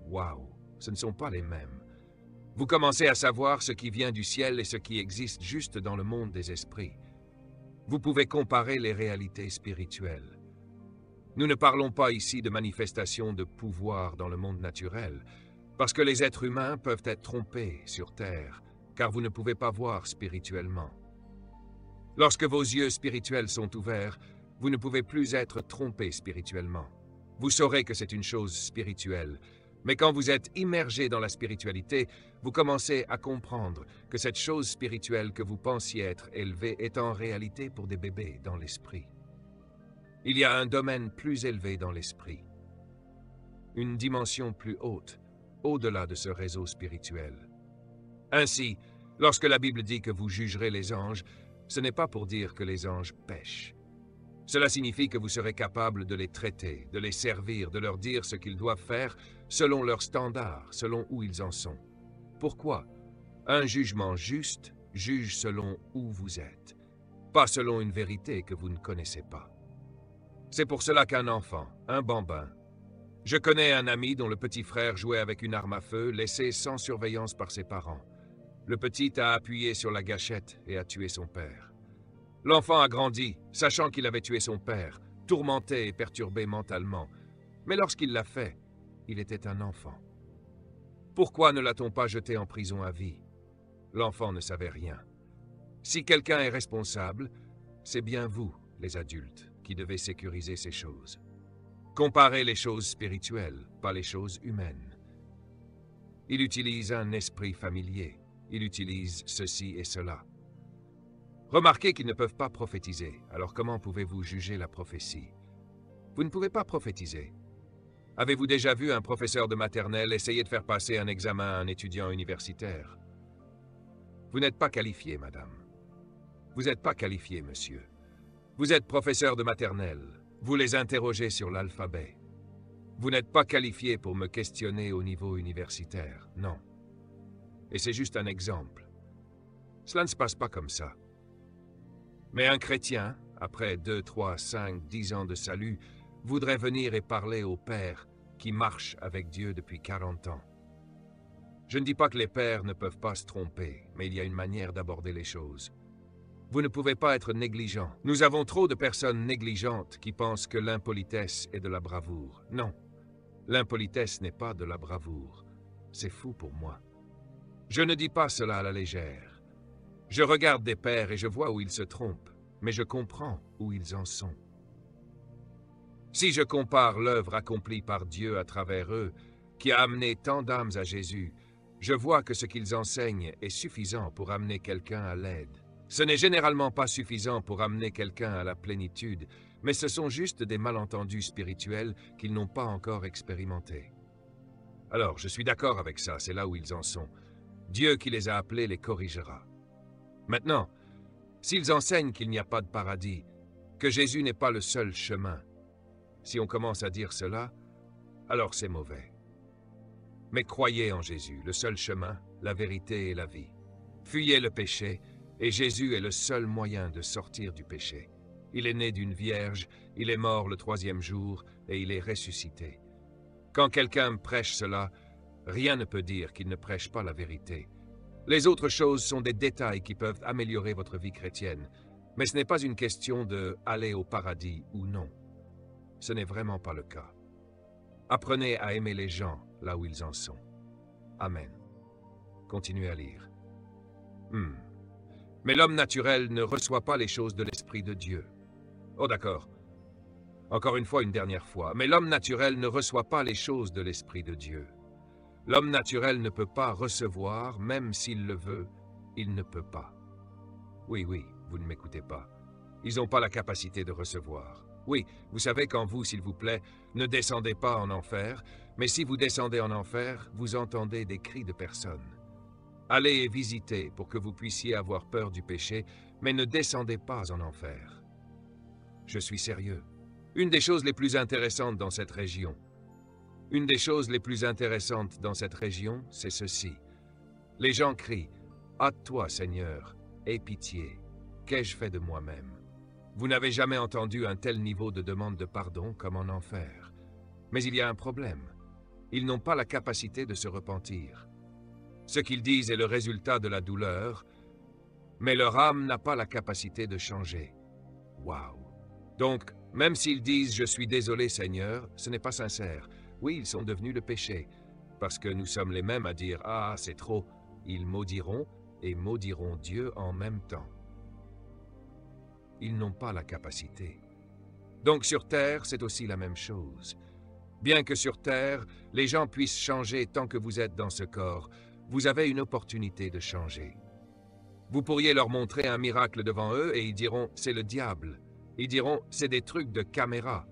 Waouh, ce ne sont pas les mêmes. Vous commencez à savoir ce qui vient du ciel et ce qui existe juste dans le monde des esprits. Vous pouvez comparer les réalités spirituelles. Nous ne parlons pas ici de manifestations de pouvoir dans le monde naturel, parce que les êtres humains peuvent être trompés sur Terre, car vous ne pouvez pas voir spirituellement. Lorsque vos yeux spirituels sont ouverts, vous ne pouvez plus être trompé spirituellement. Vous saurez que c'est une chose spirituelle, mais quand vous êtes immergé dans la spiritualité, vous commencez à comprendre que cette chose spirituelle que vous pensiez être élevée est en réalité pour des bébés dans l'esprit. Il y a un domaine plus élevé dans l'esprit, une dimension plus haute, au-delà de ce réseau spirituel. Ainsi, lorsque la Bible dit que vous jugerez les anges, ce n'est pas pour dire que les anges pêchent. Cela signifie que vous serez capable de les traiter, de les servir, de leur dire ce qu'ils doivent faire selon leurs standards, selon où ils en sont. Pourquoi? Un jugement juste juge selon où vous êtes, pas selon une vérité que vous ne connaissez pas. C'est pour cela qu'un enfant, un bambin... Je connais un ami dont le petit frère jouait avec une arme à feu, laissé sans surveillance par ses parents. Le petit a appuyé sur la gâchette et a tué son père. L'enfant a grandi, sachant qu'il avait tué son père, tourmenté et perturbé mentalement. Mais lorsqu'il l'a fait, il était un enfant. Pourquoi ne l'a-t-on pas jeté en prison à vie? L'enfant ne savait rien. Si quelqu'un est responsable, c'est bien vous, les adultes, qui devez sécuriser ces choses. Comparez les choses spirituelles, pas les choses humaines. Il utilise un esprit familier. Il utilise ceci et cela. Remarquez qu'ils ne peuvent pas prophétiser. Alors comment pouvez-vous juger la prophétie? Vous ne pouvez pas prophétiser. Avez-vous déjà vu un professeur de maternelle essayer de faire passer un examen à un étudiant universitaire? Vous n'êtes pas qualifié, madame. Vous n'êtes pas qualifié, monsieur. Vous êtes professeur de maternelle. Vous les interrogez sur l'alphabet. Vous n'êtes pas qualifié pour me questionner au niveau universitaire, non. Et c'est juste un exemple. Cela ne se passe pas comme ça. Mais un chrétien, après 2, 3, 5, 10 ans de salut, voudrait venir et parler au Père qui marche avec Dieu depuis 40 ans. Je ne dis pas que les pères ne peuvent pas se tromper, mais il y a une manière d'aborder les choses. Vous ne pouvez pas être négligent. Nous avons trop de personnes négligentes qui pensent que l'impolitesse est de la bravoure. Non, l'impolitesse n'est pas de la bravoure. C'est fou pour moi. Je ne dis pas cela à la légère. Je regarde des pères et je vois où ils se trompent, mais je comprends où ils en sont. Si je compare l'œuvre accomplie par Dieu à travers eux, qui a amené tant d'âmes à Jésus, je vois que ce qu'ils enseignent est suffisant pour amener quelqu'un à l'aide. Ce n'est généralement pas suffisant pour amener quelqu'un à la plénitude, mais ce sont juste des malentendus spirituels qu'ils n'ont pas encore expérimentés. Alors, je suis d'accord avec ça, c'est là où ils en sont. Dieu qui les a appelés les corrigera. Maintenant, s'ils enseignent qu'il n'y a pas de paradis, que Jésus n'est pas le seul chemin, si on commence à dire cela, alors c'est mauvais. Mais croyez en Jésus, le seul chemin, la vérité et la vie. Fuyez le péché, et Jésus est le seul moyen de sortir du péché. Il est né d'une vierge, il est mort le 3e jour, et il est ressuscité. Quand quelqu'un prêche cela, rien ne peut dire qu'il ne prêche pas la vérité. Les autres choses sont des détails qui peuvent améliorer votre vie chrétienne, mais ce n'est pas une question de aller au paradis ou non. Ce n'est vraiment pas le cas. Apprenez à aimer les gens là où ils en sont. Amen. Continuez à lire. Mais l'homme naturel ne reçoit pas les choses de l'Esprit de Dieu. Oh d'accord. Encore une fois, une dernière fois. Mais l'homme naturel ne reçoit pas les choses de l'Esprit de Dieu. L'homme naturel ne peut pas recevoir, même s'il le veut, il ne peut pas. Oui, vous ne m'écoutez pas. Ils n'ont pas la capacité de recevoir. Oui, vous savez qu'en vous, s'il vous plaît, ne descendez pas en enfer, mais si vous descendez en enfer, vous entendez des cris de personnes. Allez et visitez pour que vous puissiez avoir peur du péché, mais ne descendez pas en enfer. Je suis sérieux. Une des choses les plus intéressantes dans cette région, c'est ceci. Les gens crient « Hâte-toi, Seigneur, aie pitié, qu'ai-je fait de moi-même » Vous n'avez jamais entendu un tel niveau de demande de pardon comme en enfer. Mais il y a un problème. Ils n'ont pas la capacité de se repentir. Ce qu'ils disent est le résultat de la douleur, mais leur âme n'a pas la capacité de changer. Waouh! Donc, Même s'ils disent « Je suis désolé, Seigneur », ce n'est pas sincère. Oui, ils sont devenus le péché. Parce que nous sommes les mêmes à dire « Ah, c'est trop », ils maudiront et maudiront Dieu en même temps. Ils n'ont pas la capacité. Donc sur terre, c'est aussi la même chose. Bien que sur terre, les gens puissent changer tant que vous êtes dans ce corps, vous avez une opportunité de changer. Vous pourriez leur montrer un miracle devant eux et ils diront « c'est le diable ». Ils diront « c'est des trucs de caméra ».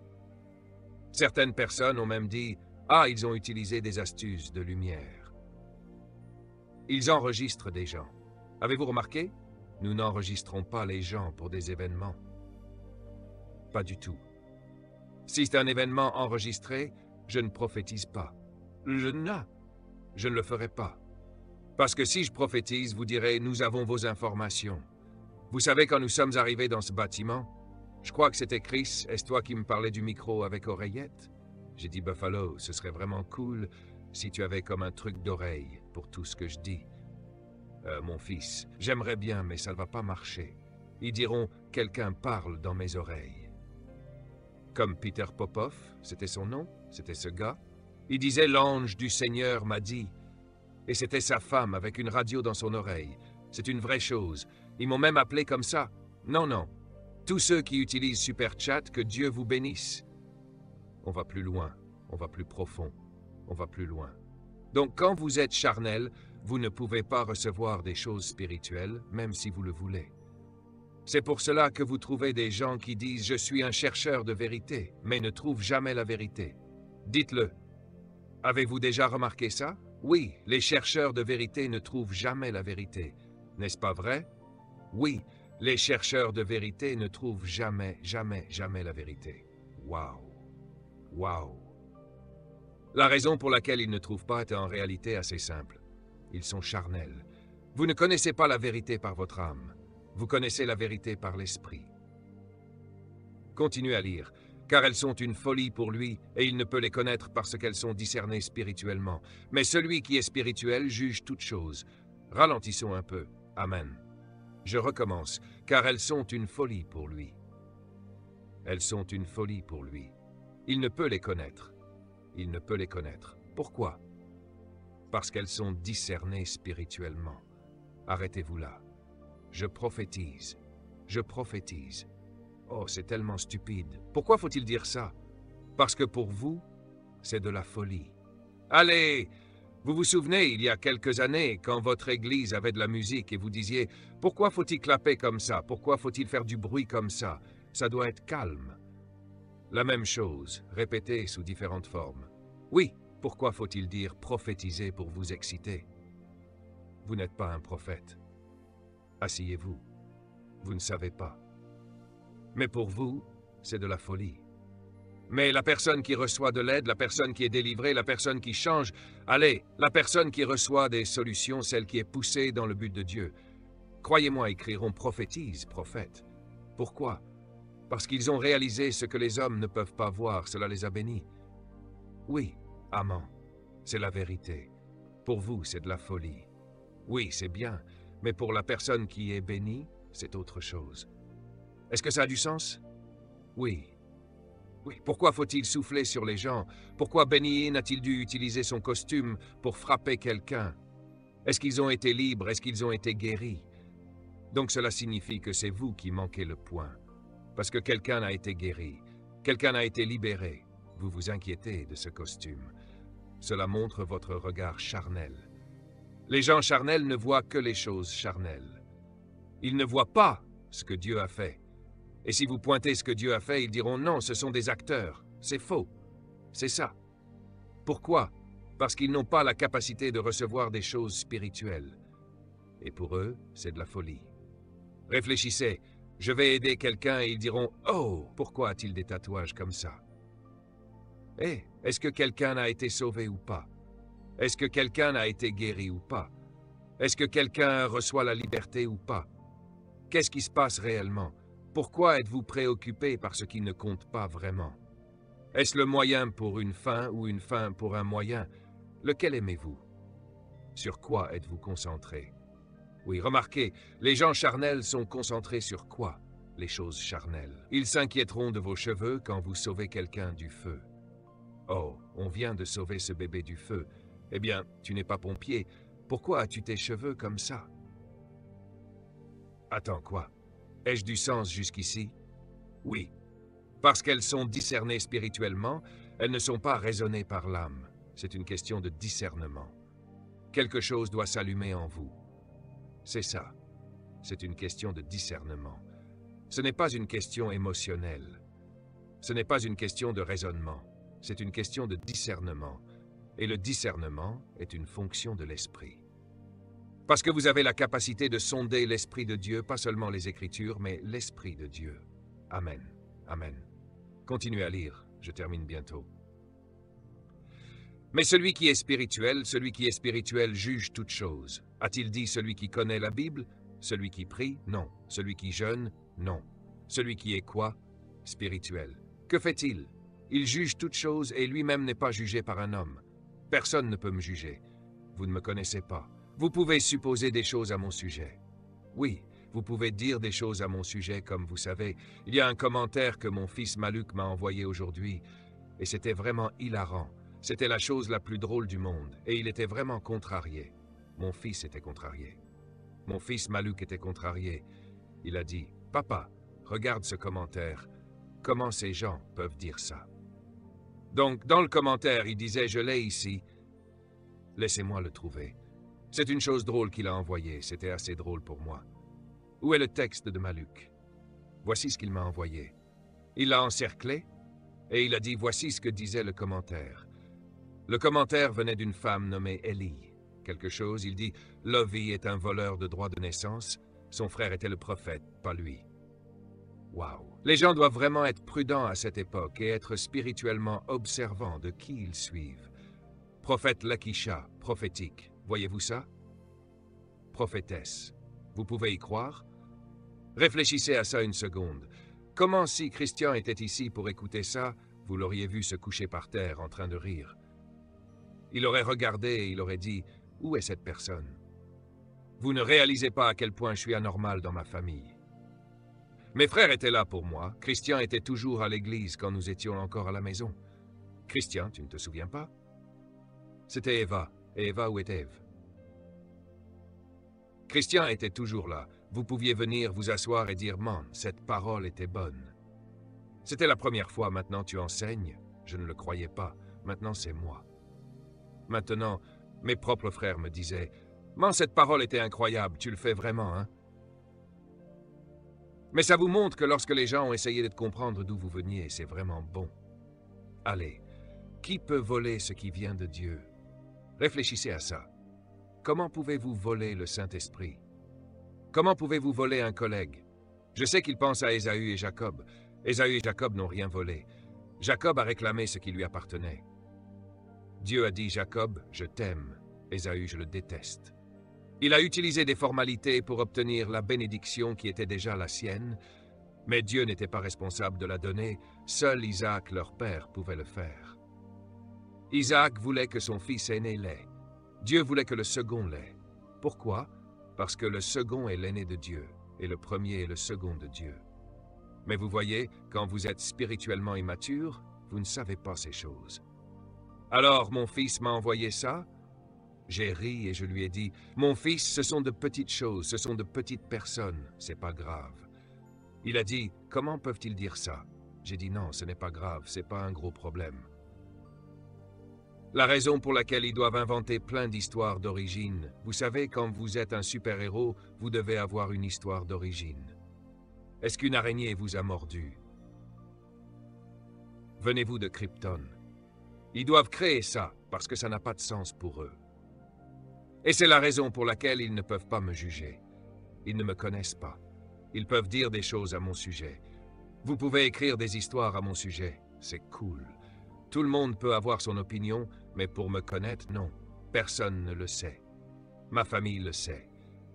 Certaines personnes ont même dit « ah, ils ont utilisé des astuces de lumière ». Ils enregistrent des gens. Avez-vous remarqué? Nous n'enregistrons pas les gens pour des événements. Pas du tout. Si c'est un événement enregistré, je ne prophétise pas. Je ne le ferai pas. Parce que si je prophétise, vous direz « nous avons vos informations ». Vous savez, quand nous sommes arrivés dans ce bâtiment, je crois que c'était Chris, est-ce toi qui me parlais du micro avec oreillette? J'ai dit « Buffalo, ce serait vraiment cool si tu avais comme un truc d'oreille pour tout ce que je dis. Mon fils, j'aimerais bien, mais ça ne va pas marcher. Ils diront « quelqu'un parle dans mes oreilles ». Comme Peter Popoff, c'était son nom, c'était ce gars. Il disait « l'ange du Seigneur m'a dit ». Et c'était sa femme avec une radio dans son oreille. C'est une vraie chose. Ils m'ont même appelé comme ça. Non, non. Tous ceux qui utilisent Super Chat, que Dieu vous bénisse. On va plus loin, on va plus profond, on va plus loin. Donc quand vous êtes charnel, vous ne pouvez pas recevoir des choses spirituelles, même si vous le voulez. C'est pour cela que vous trouvez des gens qui disent « je suis un chercheur de vérité », mais ne trouvent jamais la vérité. Dites-le. Avez-vous déjà remarqué ça? Oui, les chercheurs de vérité ne trouvent jamais la vérité. N'est-ce pas vrai? Oui, les chercheurs de vérité ne trouvent jamais la vérité. Waouh! Waouh! La raison pour laquelle ils ne trouvent pas est en réalité assez simple. Ils sont charnels. Vous ne connaissez pas la vérité par votre âme. Vous connaissez la vérité par l'esprit. Continuez à lire. Car elles sont une folie pour lui, et il ne peut les connaître parce qu'elles sont discernées spirituellement. Mais celui qui est spirituel juge toutes choses. Ralentissons un peu. Amen. Je recommence. Car elles sont une folie pour lui. Elles sont une folie pour lui. Il ne peut les connaître. Il ne peut les connaître. Pourquoi? Parce qu'elles sont discernées spirituellement. Arrêtez-vous là. Je prophétise. Je prophétise. Oh, c'est tellement stupide. Pourquoi faut-il dire ça? Parce que pour vous, c'est de la folie. Allez! Vous vous souvenez, il y a quelques années, quand votre église avait de la musique et vous disiez « Pourquoi faut-il clapper comme ça? Pourquoi faut-il faire du bruit comme ça? Ça doit être calme. » La même chose, répétée sous différentes formes. Oui, pourquoi faut-il dire « prophétiser » pour vous exciter? Vous n'êtes pas un prophète. Asseyez-vous. Vous ne savez pas. Mais pour vous, c'est de la folie. Mais la personne qui reçoit de l'aide, la personne qui est délivrée, la personne qui change, allez, la personne qui reçoit des solutions, celle qui est poussée dans le but de Dieu, croyez-moi, écriront prophétise, prophète. Pourquoi? Parce qu'ils ont réalisé ce que les hommes ne peuvent pas voir, cela les a bénis. Oui, amant, c'est la vérité. Pour vous, c'est de la folie. Oui, c'est bien, mais pour la personne qui est bénie, c'est autre chose. Est-ce que ça a du sens? Oui. Oui, pourquoi faut-il souffler sur les gens? Pourquoi Benny Hinn a-t-il dû utiliser son costume pour frapper quelqu'un? Est-ce qu'ils ont été libres? Est-ce qu'ils ont été guéris? Donc cela signifie que c'est vous qui manquez le point. Parce que quelqu'un a été guéri, quelqu'un a été libéré. Vous vous inquiétez de ce costume. Cela montre votre regard charnel. Les gens charnels ne voient que les choses charnelles. Ils ne voient pas ce que Dieu a fait. Et si vous pointez ce que Dieu a fait, ils diront non, ce sont des acteurs. C'est faux. C'est ça. Pourquoi? Parce qu'ils n'ont pas la capacité de recevoir des choses spirituelles. Et pour eux, c'est de la folie. Réfléchissez. Je vais aider quelqu'un et ils diront « Oh, pourquoi a-t-il des tatouages comme ça ?» Eh, est-ce que quelqu'un a été sauvé ou pas? Est-ce que quelqu'un a été guéri ou pas? Est-ce que quelqu'un reçoit la liberté ou pas? Qu'est-ce qui se passe réellement? Pourquoi êtes-vous préoccupé par ce qui ne compte pas vraiment? Est-ce le moyen pour une fin ou une fin pour un moyen? Lequel aimez-vous? Sur quoi êtes-vous concentré? Oui, remarquez, les gens charnels sont concentrés sur quoi? les choses charnelles. Ils s'inquiéteront de vos cheveux quand vous sauvez quelqu'un du feu. Oh, on vient de sauver ce bébé du feu. Eh bien, tu n'es pas pompier. Pourquoi as-tu tes cheveux comme ça? Attends, quoi? Ai-je du sens jusqu'ici? Oui. Parce qu'elles sont discernées spirituellement, elles ne sont pas raisonnées par l'âme. C'est une question de discernement. Quelque chose doit s'allumer en vous. C'est ça. C'est une question de discernement. Ce n'est pas une question émotionnelle. Ce n'est pas une question de raisonnement. C'est une question de discernement. Et le discernement est une fonction de l'esprit. Parce que vous avez la capacité de sonder l'Esprit de Dieu, pas seulement les Écritures, mais l'Esprit de Dieu. Amen. Amen. Continuez à lire, je termine bientôt. Mais celui qui est spirituel juge toutes choses. A-t-il dit celui qui connaît la Bible? Celui qui prie? Non. Celui qui jeûne? Non. Celui qui est quoi? Spirituel. Que fait-il? Il juge toutes choses et lui-même n'est pas jugé par un homme. Personne ne peut me juger. Vous ne me connaissez pas. Vous pouvez supposer des choses à mon sujet. Oui, vous pouvez dire des choses à mon sujet, comme vous savez. Il y a un commentaire que mon fils Maluk m'a envoyé aujourd'hui, et c'était vraiment hilarant. C'était la chose la plus drôle du monde, et il était vraiment contrarié. Mon fils était contrarié. Mon fils Maluk était contrarié. Il a dit, « Papa, regarde ce commentaire. Comment ces gens peuvent dire ça? » Donc, dans le commentaire, il disait, « Je l'ai ici. Laissez-moi le trouver. » C'est une chose drôle qu'il a envoyée. C'était assez drôle pour moi. Où est le texte de Maluk? Voici ce qu'il m'a envoyé. Il l'a encerclé, et il a dit, « Voici ce que disait le commentaire. » Le commentaire venait d'une femme nommée Élie. Quelque chose, il dit, « Lovi est un voleur de droit de naissance. Son frère était le prophète, pas lui. » Waouh! Les gens doivent vraiment être prudents à cette époque et être spirituellement observants de qui ils suivent. Prophète Lakisha, prophétique. Voyez-vous ça? Prophétesse. Vous pouvez y croire? Réfléchissez à ça une seconde. Comment si Christian était ici pour écouter ça, vous l'auriez vu se coucher par terre en train de rire? Il aurait regardé et il aurait dit, « Où est cette personne? » Vous ne réalisez pas à quel point je suis anormal dans ma famille. Mes frères étaient là pour moi. Christian était toujours à l'église quand nous étions encore à la maison. Christian, tu ne te souviens pas? C'était Eva. Et Eva, où est Ève? Christian était toujours là. Vous pouviez venir vous asseoir et dire, « Man, cette parole était bonne. » C'était la première fois, maintenant tu enseignes. Je ne le croyais pas. Maintenant c'est moi. Maintenant, mes propres frères me disaient, « Man, cette parole était incroyable, tu le fais vraiment, hein? » Mais ça vous montre que lorsque les gens ont essayé de comprendre d'où vous veniez, c'est vraiment bon. Allez, qui peut voler ce qui vient de Dieu? Réfléchissez à ça. Comment pouvez-vous voler le Saint-Esprit? Comment pouvez-vous voler un collègue? Je sais qu'il pense à Ésaü et Jacob. Ésaü et Jacob n'ont rien volé. Jacob a réclamé ce qui lui appartenait. Dieu a dit, Jacob, je t'aime. Ésaü, je le déteste. Il a utilisé des formalités pour obtenir la bénédiction qui était déjà la sienne, mais Dieu n'était pas responsable de la donner, seul Isaac, leur père, pouvait le faire. Isaac voulait que son fils aîné l'ait. Dieu voulait que le second l'ait. Pourquoi? Parce que le second est l'aîné de Dieu, et le premier est le second de Dieu. Mais vous voyez, quand vous êtes spirituellement immature, vous ne savez pas ces choses. Alors mon fils m'a envoyé ça. J'ai ri et je lui ai dit, « Mon fils, ce sont de petites choses, ce sont de petites personnes, c'est pas grave. » Il a dit, « Comment peuvent-ils dire ça? » J'ai dit, « Non, ce n'est pas grave, c'est pas un gros problème. » La raison pour laquelle ils doivent inventer plein d'histoires d'origine, vous savez, quand vous êtes un super-héros, vous devez avoir une histoire d'origine. Est-ce qu'une araignée vous a mordu? Venez-vous de Krypton? Ils doivent créer ça, parce que ça n'a pas de sens pour eux. Et c'est la raison pour laquelle ils ne peuvent pas me juger. Ils ne me connaissent pas. Ils peuvent dire des choses à mon sujet. Vous pouvez écrire des histoires à mon sujet. C'est cool. Tout le monde peut avoir son opinion, mais pour me connaître, non. Personne ne le sait. Ma famille le sait.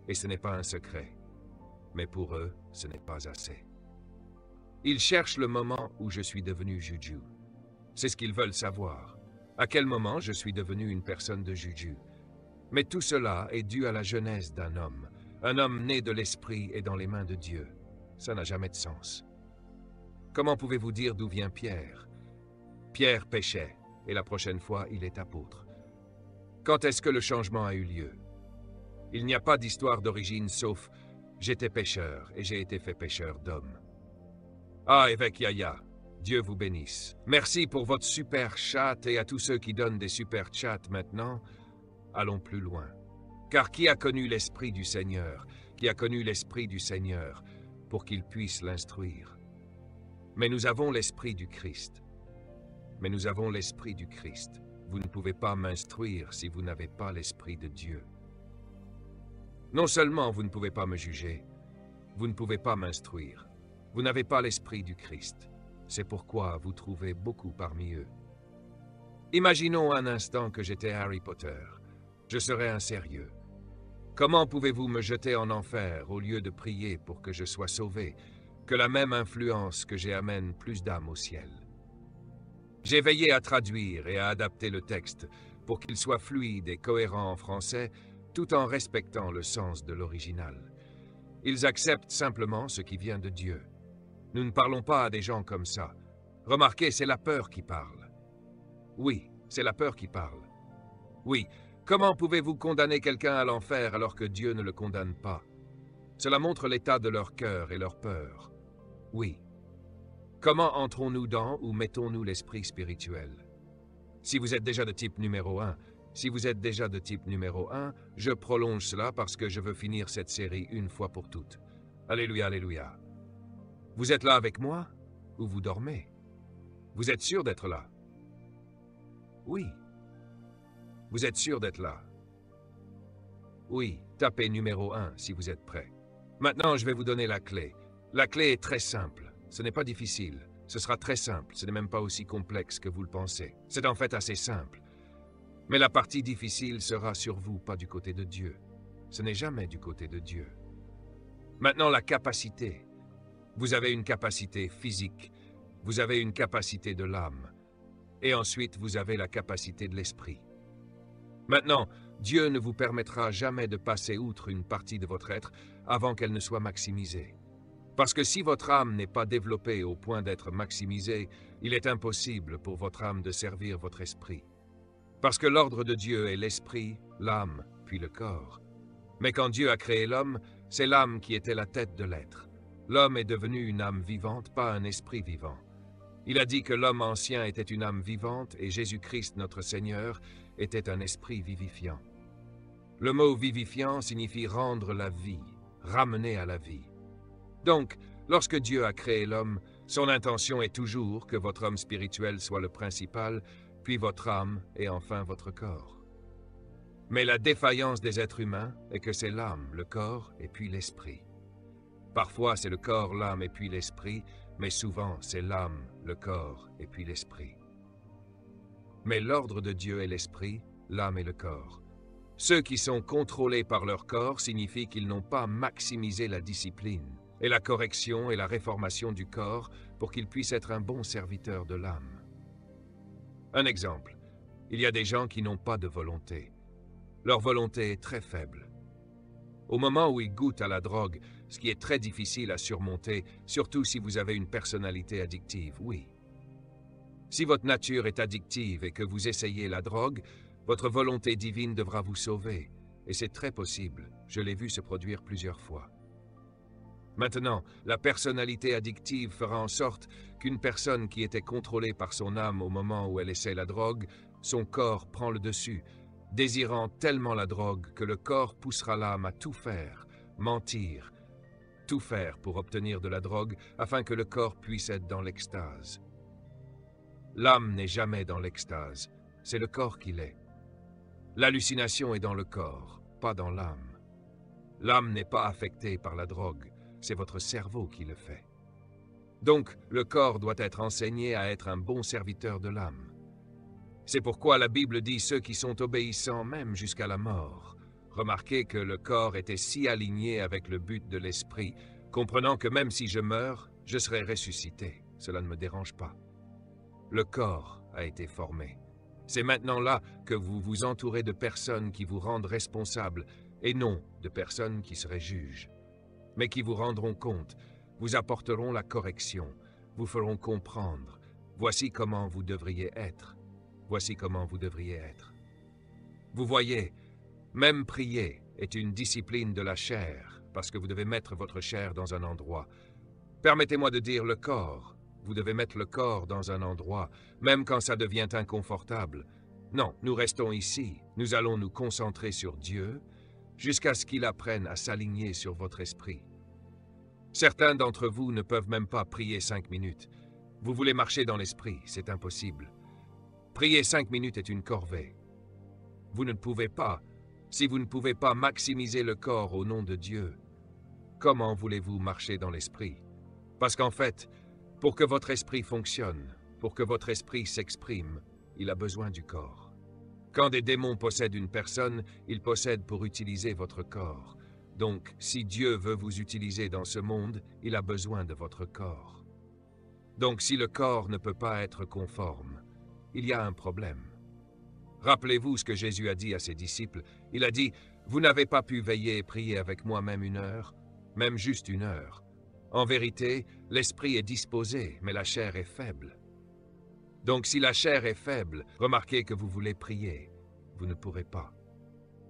Et ce n'est pas un secret. Mais pour eux, ce n'est pas assez. Ils cherchent le moment où je suis devenu Juju. C'est ce qu'ils veulent savoir. À quel moment je suis devenu une personne de Juju? Mais tout cela est dû à la jeunesse d'un homme né de l'esprit et dans les mains de Dieu. Ça n'a jamais de sens. Comment pouvez-vous dire d'où vient Pierre? Pierre péchait, et la prochaine fois, il est apôtre. Quand est-ce que le changement a eu lieu? Il n'y a pas d'histoire d'origine sauf « J'étais pécheur, et j'ai été fait pécheur d'hommes ». Ah, évêque Yaya, Dieu vous bénisse. Merci pour votre super chat, et à tous ceux qui donnent des super chats maintenant, allons plus loin. Car qui a connu l'Esprit du Seigneur, qui a connu l'Esprit du Seigneur, pour qu'il puisse l'instruire? Mais nous avons l'Esprit du Christ. Mais nous avons l'Esprit du Christ. Vous ne pouvez pas m'instruire si vous n'avez pas l'Esprit de Dieu. Non seulement vous ne pouvez pas me juger, vous ne pouvez pas m'instruire. Vous n'avez pas l'Esprit du Christ. C'est pourquoi vous trouvez beaucoup parmi eux. Imaginons un instant que j'étais Harry Potter. Je serais un sérieux. Comment pouvez-vous me jeter en enfer au lieu de prier pour que je sois sauvé, que la même influence que j'ai amène plus d'âmes au ciel? J'ai veillé à traduire et à adapter le texte pour qu'il soit fluide et cohérent en français, tout en respectant le sens de l'original. Ils acceptent simplement ce qui vient de Dieu. Nous ne parlons pas à des gens comme ça. Remarquez, c'est la peur qui parle. Oui, c'est la peur qui parle. Oui, comment pouvez-vous condamner quelqu'un à l'enfer alors que Dieu ne le condamne pas? Cela montre l'état de leur cœur et leur peur. Oui. Comment entrons-nous dans ou mettons-nous l'esprit spirituel? Si vous êtes déjà de type numéro 1, je prolonge cela parce que je veux finir cette série une fois pour toutes. Alléluia, alléluia. Vous êtes là avec moi ou vous dormez? Vous êtes sûr d'être là? Oui. Vous êtes sûr d'être là? Oui, tapez numéro 1 si vous êtes prêt. Maintenant, je vais vous donner la clé. La clé est très simple. Ce n'est pas difficile. Ce sera très simple. Ce n'est même pas aussi complexe que vous le pensez. C'est en fait assez simple. Mais la partie difficile sera sur vous, pas du côté de Dieu. Ce n'est jamais du côté de Dieu. Maintenant, la capacité. Vous avez une capacité physique. Vous avez une capacité de l'âme. Et ensuite, vous avez la capacité de l'esprit. Maintenant, Dieu ne vous permettra jamais de passer outre une partie de votre être avant qu'elle ne soit maximisée. Parce que si votre âme n'est pas développée au point d'être maximisée, il est impossible pour votre âme de servir votre esprit. Parce que l'ordre de Dieu est l'esprit, l'âme, puis le corps. Mais quand Dieu a créé l'homme, c'est l'âme qui était la tête de l'être. L'homme est devenu une âme vivante, pas un esprit vivant. Il a dit que l'homme ancien était une âme vivante et Jésus-Christ, notre Seigneur, était un esprit vivifiant. Le mot vivifiant signifie rendre la vie, ramener à la vie. Donc, lorsque Dieu a créé l'homme, son intention est toujours que votre homme spirituel soit le principal, puis votre âme et enfin votre corps. Mais la défaillance des êtres humains est que c'est l'âme, le corps et puis l'esprit. Parfois c'est le corps, l'âme et puis l'esprit, mais souvent c'est l'âme, le corps et puis l'esprit. Mais l'ordre de Dieu est l'esprit, l'âme et le corps. Ceux qui sont contrôlés par leur corps signifie qu'ils n'ont pas maximisé la discipline et la correction et la réformation du corps pour qu'il puisse être un bon serviteur de l'âme. Un exemple, il y a des gens qui n'ont pas de volonté. Leur volonté est très faible. Au moment où ils goûtent à la drogue, ce qui est très difficile à surmonter, surtout si vous avez une personnalité addictive, oui. Si votre nature est addictive et que vous essayez la drogue, votre volonté divine devra vous sauver, et c'est très possible, je l'ai vu se produire plusieurs fois. Maintenant, la personnalité addictive fera en sorte qu'une personne qui était contrôlée par son âme au moment où elle essaie la drogue, son corps prend le dessus, désirant tellement la drogue que le corps poussera l'âme à tout faire, mentir, tout faire pour obtenir de la drogue afin que le corps puisse être dans l'extase. L'âme n'est jamais dans l'extase, c'est le corps qui l'est. L'hallucination est dans le corps, pas dans l'âme. L'âme n'est pas affectée par la drogue, c'est votre cerveau qui le fait. Donc, le corps doit être enseigné à être un bon serviteur de l'âme. C'est pourquoi la Bible dit ceux qui sont obéissants même jusqu'à la mort. Remarquez que le corps était si aligné avec le but de l'esprit, comprenant que même si je meurs, je serai ressuscité. Cela ne me dérange pas. Le corps a été formé. C'est maintenant là que vous vous entourez de personnes qui vous rendent responsables, et non de personnes qui seraient juges, mais qui vous rendront compte. vous apporteront la correction, vous feront comprendre. Voici comment vous devriez être. Voici comment vous devriez être. Vous voyez, même prier est une discipline de la chair, parce que vous devez mettre votre chair dans un endroit. Permettez-moi de dire le corps. Vous devez mettre le corps dans un endroit, même quand ça devient inconfortable. Non, nous restons ici. Nous allons nous concentrer sur Dieu, jusqu'à ce qu'il apprenne à s'aligner sur votre esprit. Certains d'entre vous ne peuvent même pas prier 5 minutes. Vous voulez marcher dans l'esprit, c'est impossible. Prier 5 minutes est une corvée. Vous ne pouvez pas, si vous ne pouvez pas maximiser le corps au nom de Dieu. Comment voulez-vous marcher dans l'esprit? Parce qu'en fait, pour que votre esprit fonctionne, pour que votre esprit s'exprime, il a besoin du corps. Quand des démons possèdent une personne, ils possèdent pour utiliser votre corps. Donc, si Dieu veut vous utiliser dans ce monde, il a besoin de votre corps. Donc, si le corps ne peut pas être conforme, il y a un problème. Rappelez-vous ce que Jésus a dit à ses disciples. Il a dit, « Vous n'avez pas pu veiller et prier avec moi même 1 heure, même juste 1 heure. En vérité, l'esprit est disposé, mais la chair est faible. Donc, si la chair est faible, remarquez que vous voulez prier. Vous ne pourrez pas.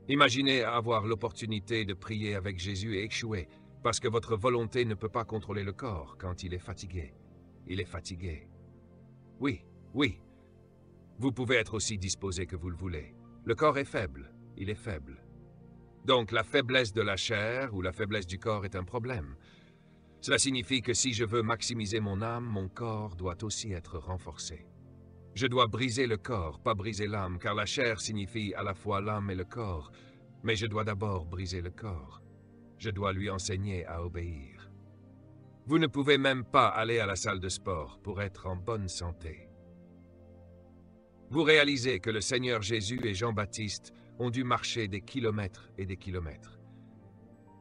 Imaginez avoir l'opportunité de prier avec Jésus et échouer, parce que votre volonté ne peut pas contrôler le corps quand il est fatigué. Il est fatigué. Oui, oui. Vous pouvez être aussi disposé que vous le voulez. Le corps est faible. Il est faible. Donc, la faiblesse de la chair ou la faiblesse du corps est un problème. Cela signifie que si je veux maximiser mon âme, mon corps doit aussi être renforcé. Je dois briser le corps, pas briser l'âme, car la chair signifie à la fois l'âme et le corps. Mais je dois d'abord briser le corps. Je dois lui enseigner à obéir. Vous ne pouvez même pas aller à la salle de sport pour être en bonne santé. Vous réalisez que le Seigneur Jésus et Jean-Baptiste ont dû marcher des kilomètres et des kilomètres.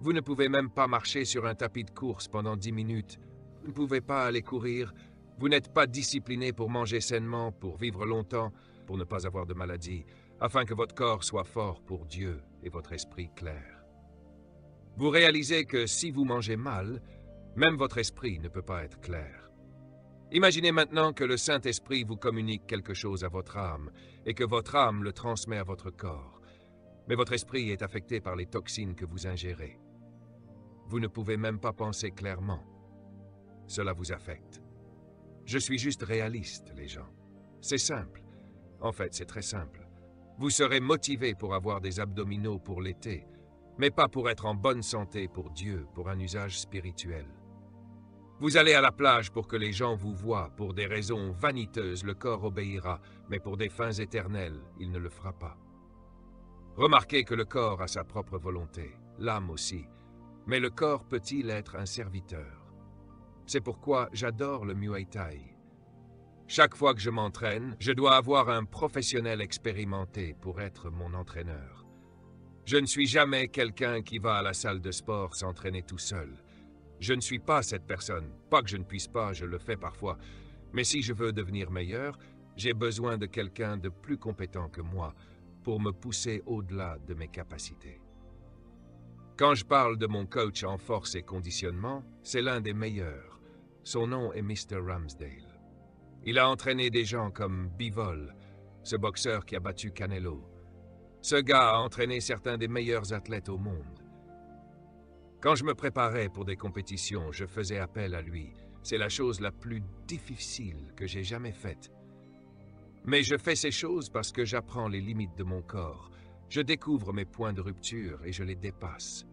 Vous ne pouvez même pas marcher sur un tapis de course pendant 10 minutes. Vous ne pouvez pas aller courir. Vous n'êtes pas discipliné pour manger sainement, pour vivre longtemps, pour ne pas avoir de maladie, afin que votre corps soit fort pour Dieu et votre esprit clair. Vous réalisez que si vous mangez mal, même votre esprit ne peut pas être clair. Imaginez maintenant que le Saint-Esprit vous communique quelque chose à votre âme et que votre âme le transmet à votre corps. Mais votre esprit est affecté par les toxines que vous ingérez. Vous ne pouvez même pas penser clairement. Cela vous affecte. Je suis juste réaliste, les gens. C'est simple. En fait, c'est très simple. Vous serez motivé pour avoir des abdominaux pour l'été, mais pas pour être en bonne santé pour Dieu, pour un usage spirituel. Vous allez à la plage pour que les gens vous voient, pour des raisons vaniteuses, le corps obéira, mais pour des fins éternelles, il ne le fera pas. Remarquez que le corps a sa propre volonté, l'âme aussi, mais le corps peut-il être un serviteur? C'est pourquoi j'adore le Muay Thai. Chaque fois que je m'entraîne, je dois avoir un professionnel expérimenté pour être mon entraîneur. Je ne suis jamais quelqu'un qui va à la salle de sport s'entraîner tout seul. Je ne suis pas cette personne. Pas que je ne puisse pas, je le fais parfois. Mais si je veux devenir meilleur, j'ai besoin de quelqu'un de plus compétent que moi pour me pousser au-delà de mes capacités. Quand je parle de mon coach en force et conditionnement, c'est l'un des meilleurs. Son nom est Mr. Ramsdale. Il a entraîné des gens comme Bivol, ce boxeur qui a battu Canelo. Ce gars a entraîné certains des meilleurs athlètes au monde. Quand je me préparais pour des compétitions, je faisais appel à lui. C'est la chose la plus difficile que j'ai jamais faite. Mais je fais ces choses parce que j'apprends les limites de mon corps. Je découvre mes points de rupture et je les dépasse.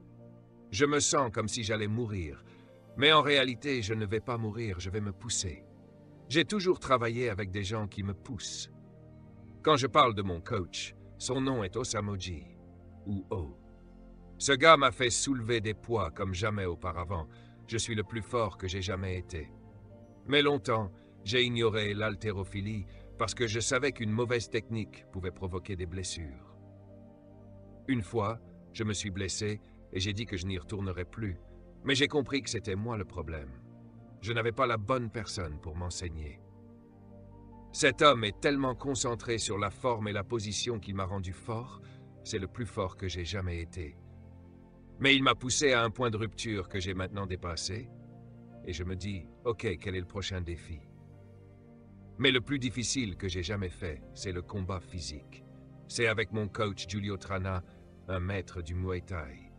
Je me sens comme si j'allais mourir, mais en réalité, je ne vais pas mourir, je vais me pousser. J'ai toujours travaillé avec des gens qui me poussent. Quand je parle de mon coach, son nom est Osamoji, ou O. Ce gars m'a fait soulever des poids comme jamais auparavant. Je suis le plus fort que j'ai jamais été. Mais longtemps, j'ai ignoré l'haltérophilie parce que je savais qu'une mauvaise technique pouvait provoquer des blessures. Une fois, je me suis blessé et j'ai dit que je n'y retournerais plus. Mais j'ai compris que c'était moi le problème. Je n'avais pas la bonne personne pour m'enseigner. Cet homme est tellement concentré sur la forme et la position qu'il m'a rendu fort, c'est le plus fort que j'ai jamais été. Mais il m'a poussé à un point de rupture que j'ai maintenant dépassé. et je me dis, ok, quel est le prochain défi? Mais le plus difficile que j'ai jamais fait, c'est le combat physique. C'est avec mon coach Giulio Trana, un maître du Muay Thai.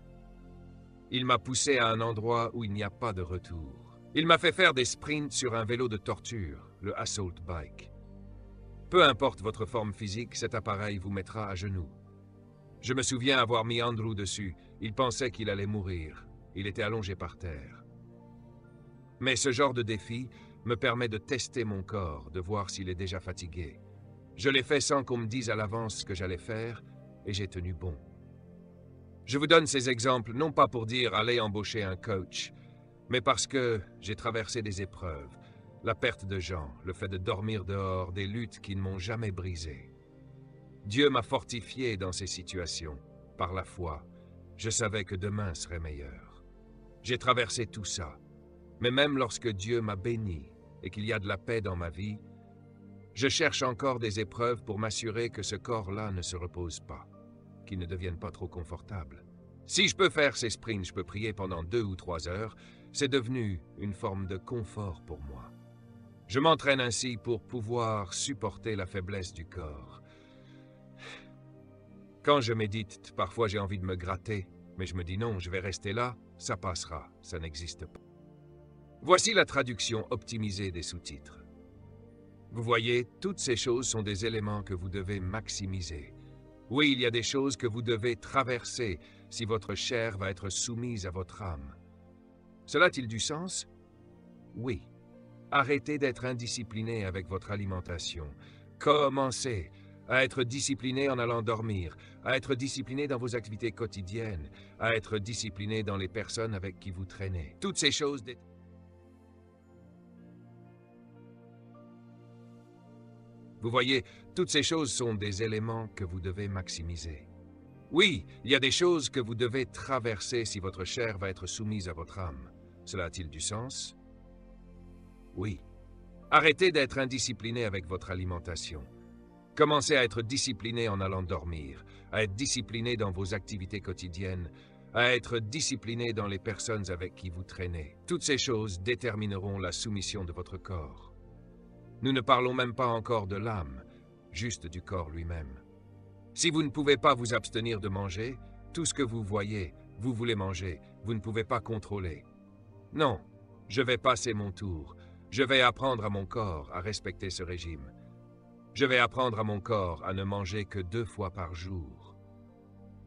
Il m'a poussé à un endroit où il n'y a pas de retour. Il m'a fait faire des sprints sur un vélo de torture, le Assault Bike. Peu importe votre forme physique, cet appareil vous mettra à genoux. Je me souviens avoir mis Andrew dessus. Il pensait qu'il allait mourir. Il était allongé par terre. Mais ce genre de défi me permet de tester mon corps, de voir s'il est déjà fatigué. Je l'ai fait sans qu'on me dise à l'avance ce que j'allais faire, et j'ai tenu bon. Je vous donne ces exemples non pas pour dire « allez embaucher un coach », mais parce que j'ai traversé des épreuves, la perte de gens, le fait de dormir dehors, des luttes qui ne m'ont jamais brisé. Dieu m'a fortifié dans ces situations. Par la foi, je savais que demain serait meilleur. J'ai traversé tout ça, mais même lorsque Dieu m'a béni et qu'il y a de la paix dans ma vie, je cherche encore des épreuves pour m'assurer que ce corps-là ne se repose pas, qu'il ne devienne pas trop confortable. Si je peux faire ces sprints, je peux prier pendant 2 ou 3 heures, c'est devenu une forme de confort pour moi. Je m'entraîne ainsi pour pouvoir supporter la faiblesse du corps. Quand je médite, parfois j'ai envie de me gratter, mais je me dis non, je vais rester là, ça passera, ça n'existe pas. Voici la traduction optimisée des sous-titres. Vous voyez, toutes ces choses sont des éléments que vous devez maximiser. Oui, il y a des choses que vous devez traverser si votre chair va être soumise à votre âme. Cela a-t-il du sens? Oui. Arrêtez d'être indiscipliné avec votre alimentation. Commencez à être discipliné en allant dormir, à être discipliné dans vos activités quotidiennes, à être discipliné dans les personnes avec qui vous traînez. Toutes ces choses... Vous voyez, toutes ces choses sont des éléments que vous devez maximiser. Oui, il y a des choses que vous devez traverser si votre chair va être soumise à votre âme. Cela a-t-il du sens? Oui. Arrêtez d'être indiscipliné avec votre alimentation. Commencez à être discipliné en allant dormir, à être discipliné dans vos activités quotidiennes, à être discipliné dans les personnes avec qui vous traînez. Toutes ces choses détermineront la soumission de votre corps. Nous ne parlons même pas encore de l'âme, juste du corps lui-même. Si vous ne pouvez pas vous abstenir de manger, tout ce que vous voyez, vous voulez manger, vous ne pouvez pas contrôler. Non, je vais passer mon tour. Je vais apprendre à mon corps à respecter ce régime. Je vais apprendre à mon corps à ne manger que 2 fois par jour.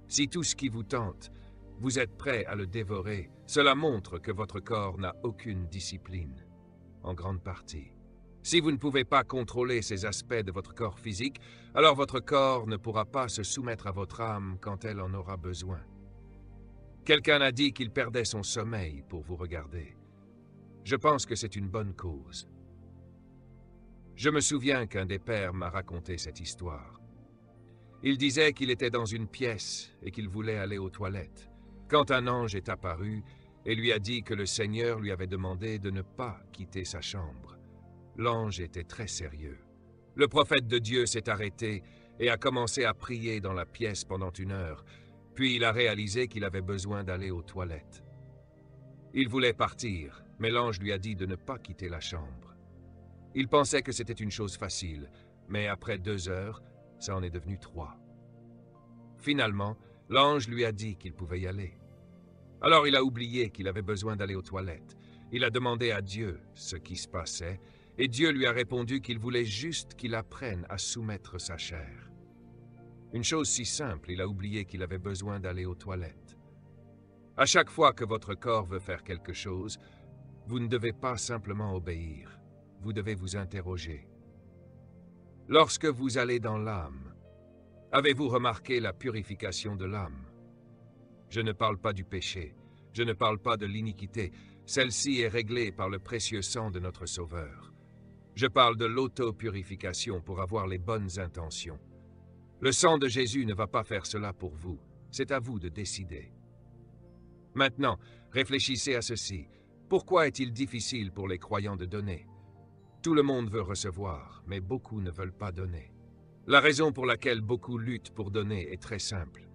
Si tout ce qui vous tente, vous êtes prêt à le dévorer, cela montre que votre corps n'a aucune discipline, en grande partie. Si vous ne pouvez pas contrôler ces aspects de votre corps physique, alors votre corps ne pourra pas se soumettre à votre âme quand elle en aura besoin. Quelqu'un a dit qu'il perdait son sommeil pour vous regarder. Je pense que c'est une bonne cause. Je me souviens qu'un des pères m'a raconté cette histoire. Il disait qu'il était dans une pièce et qu'il voulait aller aux toilettes, quand un ange est apparu et lui a dit que le Seigneur lui avait demandé de ne pas quitter sa chambre. L'ange était très sérieux. Le prophète de Dieu s'est arrêté et a commencé à prier dans la pièce pendant 1 heure, puis il a réalisé qu'il avait besoin d'aller aux toilettes. Il voulait partir, mais l'ange lui a dit de ne pas quitter la chambre. Il pensait que c'était une chose facile, mais après 2 heures, ça en est devenu 3. Finalement, l'ange lui a dit qu'il pouvait y aller. Alors il a oublié qu'il avait besoin d'aller aux toilettes. Il a demandé à Dieu ce qui se passait, et Dieu lui a répondu qu'il voulait juste qu'il apprenne à soumettre sa chair. Une chose si simple, il a oublié qu'il avait besoin d'aller aux toilettes. À chaque fois que votre corps veut faire quelque chose, vous ne devez pas simplement obéir, vous devez vous interroger. Lorsque vous allez dans l'âme, avez-vous remarqué la purification de l'âme? Je ne parle pas du péché, je ne parle pas de l'iniquité, celle-ci est réglée par le précieux sang de notre Sauveur. Je parle de l'auto-purification pour avoir les bonnes intentions. Le sang de Jésus ne va pas faire cela pour vous, c'est à vous de décider. Maintenant, réfléchissez à ceci. Pourquoi est-il difficile pour les croyants de donner? Tout le monde veut recevoir, mais beaucoup ne veulent pas donner. La raison pour laquelle beaucoup luttent pour donner est très simple.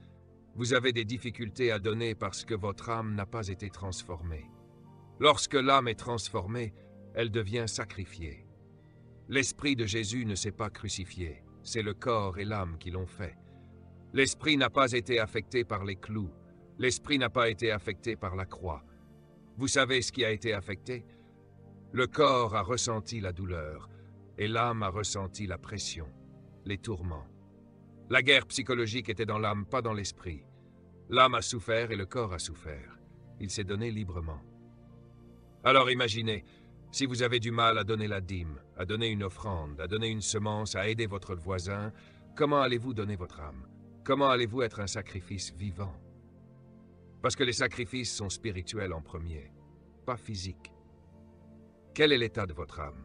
Vous avez des difficultés à donner parce que votre âme n'a pas été transformée. Lorsque l'âme est transformée, elle devient sacrifiée. L'esprit de Jésus ne s'est pas crucifié, c'est le corps et l'âme qui l'ont fait. L'esprit n'a pas été affecté par les clous, l'esprit n'a pas été affecté par la croix. Vous savez ce qui a été affecté? Le corps a ressenti la douleur, et l'âme a ressenti la pression, les tourments. La guerre psychologique était dans l'âme, pas dans l'esprit. L'âme a souffert et le corps a souffert. Il s'est donné librement. Alors imaginez, si vous avez du mal à donner la dîme, à donner une offrande, à donner une semence, à aider votre voisin, comment allez-vous donner votre âme? Comment allez-vous être un sacrifice vivant? Parce que les sacrifices sont spirituels en premier, pas physiques. Quel est l'état de votre âme?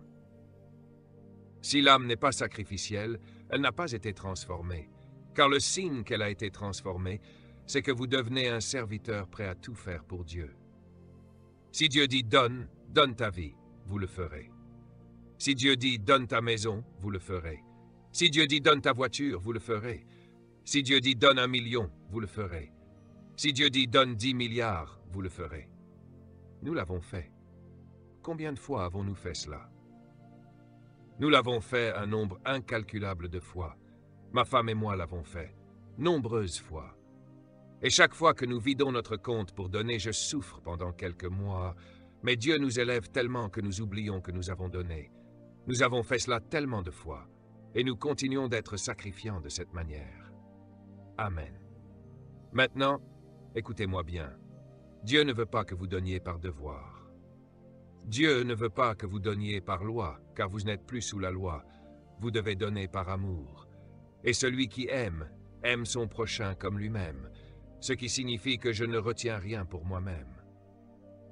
Si l'âme n'est pas sacrificielle, elle n'a pas été transformée, car le signe qu'elle a été transformée, c'est que vous devenez un serviteur prêt à tout faire pour Dieu. Si Dieu dit « donne, donne ta vie », vous le ferez. Si Dieu dit « donne ta maison », vous le ferez. Si Dieu dit « donne ta voiture », vous le ferez. Si Dieu dit « donne 1 million », vous le ferez. Si Dieu dit « donne 10 milliards », vous le ferez. Nous l'avons fait. Combien de fois avons-nous fait cela? Nous l'avons fait un nombre incalculable de fois. Ma femme et moi l'avons fait, nombreuses fois. Et chaque fois que nous vidons notre compte pour donner, je souffre pendant quelques mois. Mais Dieu nous élève tellement que nous oublions que nous avons donné. Nous avons fait cela tellement de fois, et nous continuons d'être sacrifiants de cette manière. Amen. Maintenant, écoutez-moi bien. Dieu ne veut pas que vous donniez par devoir. Dieu ne veut pas que vous donniez par loi, car vous n'êtes plus sous la loi. Vous devez donner par amour. Et celui qui aime, aime son prochain comme lui-même, ce qui signifie que je ne retiens rien pour moi-même.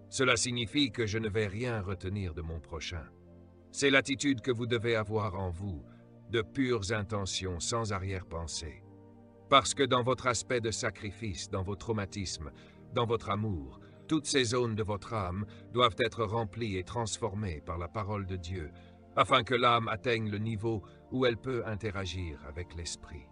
Cela signifie que je ne vais rien retenir de mon prochain. C'est l'attitude que vous devez avoir en vous, de pures intentions sans arrière-pensée. Parce que dans votre aspect de sacrifice, dans vos traumatismes, dans votre amour, toutes ces zones de votre âme doivent être remplies et transformées par la parole de Dieu, afin que l'âme atteigne le niveau où elle peut interagir avec l'esprit.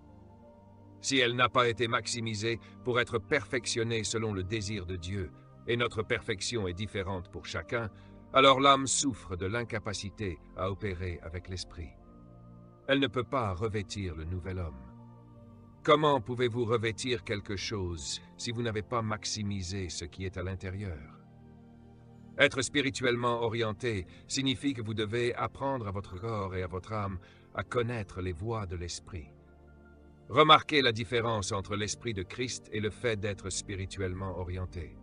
Si elle n'a pas été maximisée pour être perfectionnée selon le désir de Dieu, et notre perfection est différente pour chacun, alors l'âme souffre de l'incapacité à opérer avec l'esprit. Elle ne peut pas revêtir le nouvel homme. Comment pouvez-vous revêtir quelque chose si vous n'avez pas maximisé ce qui est à l'intérieur? Être spirituellement orienté signifie que vous devez apprendre à votre corps et à votre âme à connaître les voies de l'esprit. Remarquez la différence entre l'esprit de Christ et le fait d'être spirituellement orienté.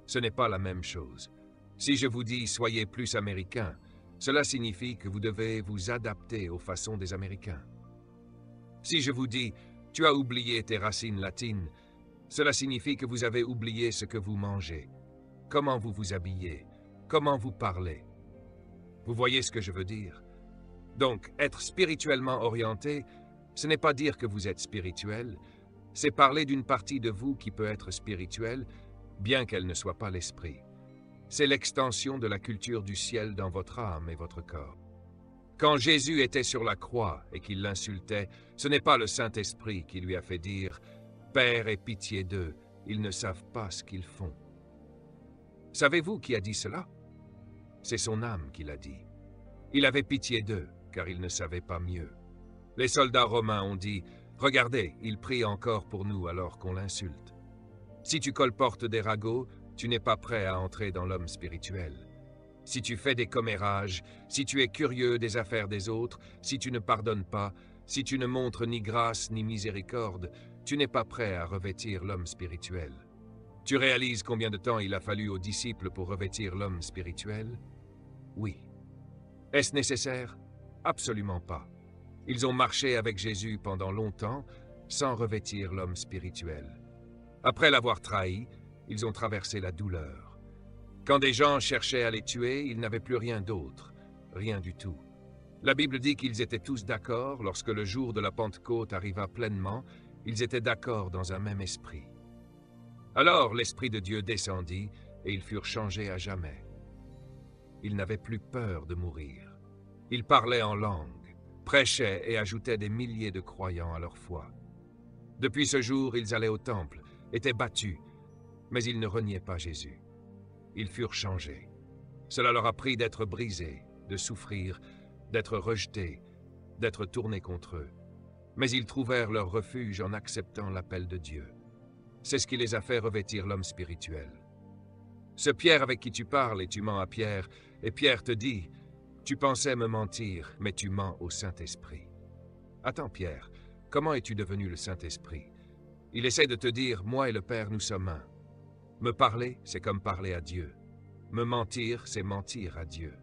Ce n'est pas la même chose. Si je vous dis « soyez plus américain », cela signifie que vous devez vous adapter aux façons des Américains. Si je vous dis « tu as oublié tes racines latines », cela signifie que vous avez oublié ce que vous mangez, comment vous vous habillez, comment vous parlez. Vous voyez ce que je veux dire? Donc, être spirituellement orienté, ce n'est pas dire que vous êtes spirituel, c'est parler d'une partie de vous qui peut être spirituelle, bien qu'elle ne soit pas l'esprit. C'est l'extension de la culture du ciel dans votre âme et votre corps. Quand Jésus était sur la croix et qu'il l'insultait, ce n'est pas le Saint-Esprit qui lui a fait dire « Père, aie pitié d'eux, ils ne savent pas ce qu'ils font ». Savez-vous qui a dit cela? C'est son âme qui l'a dit. Il avait pitié d'eux, car ils ne savaient pas mieux. Les soldats romains ont dit « Regardez, il prie encore pour nous alors qu'on l'insulte ». Si tu colportes des ragots, tu n'es pas prêt à entrer dans l'homme spirituel. Si tu fais des commérages, si tu es curieux des affaires des autres, si tu ne pardonnes pas, si tu ne montres ni grâce ni miséricorde, tu n'es pas prêt à revêtir l'homme spirituel. Tu réalises combien de temps il a fallu aux disciples pour revêtir l'homme spirituel? Oui. Est-ce nécessaire? Absolument pas. Ils ont marché avec Jésus pendant longtemps sans revêtir l'homme spirituel. Après l'avoir trahi, ils ont traversé la douleur. Quand des gens cherchaient à les tuer, ils n'avaient plus rien d'autre, rien du tout. La Bible dit qu'ils étaient tous d'accord, lorsque le jour de la Pentecôte arriva pleinement, ils étaient d'accord dans un même esprit. Alors l'Esprit de Dieu descendit, et ils furent changés à jamais. Ils n'avaient plus peur de mourir. Ils parlaient en langue, prêchaient et ajoutaient des milliers de croyants à leur foi. Depuis ce jour, ils allaient au temple, étaient battus, mais ils ne reniaient pas Jésus. Ils furent changés. Cela leur a pris d'être brisés, de souffrir, d'être rejetés, d'être tournés contre eux. Mais ils trouvèrent leur refuge en acceptant l'appel de Dieu. C'est ce qui les a fait revêtir l'homme spirituel. Ce Pierre avec qui tu parles et tu mens à Pierre, et Pierre te dit, « Tu pensais me mentir, mais tu mens au Saint-Esprit. » Attends Pierre, comment es-tu devenu le Saint-Esprit? Il essaie de te dire, « Moi et le Père, nous sommes un. » Me parler, c'est comme parler à Dieu. Me mentir, c'est mentir à Dieu.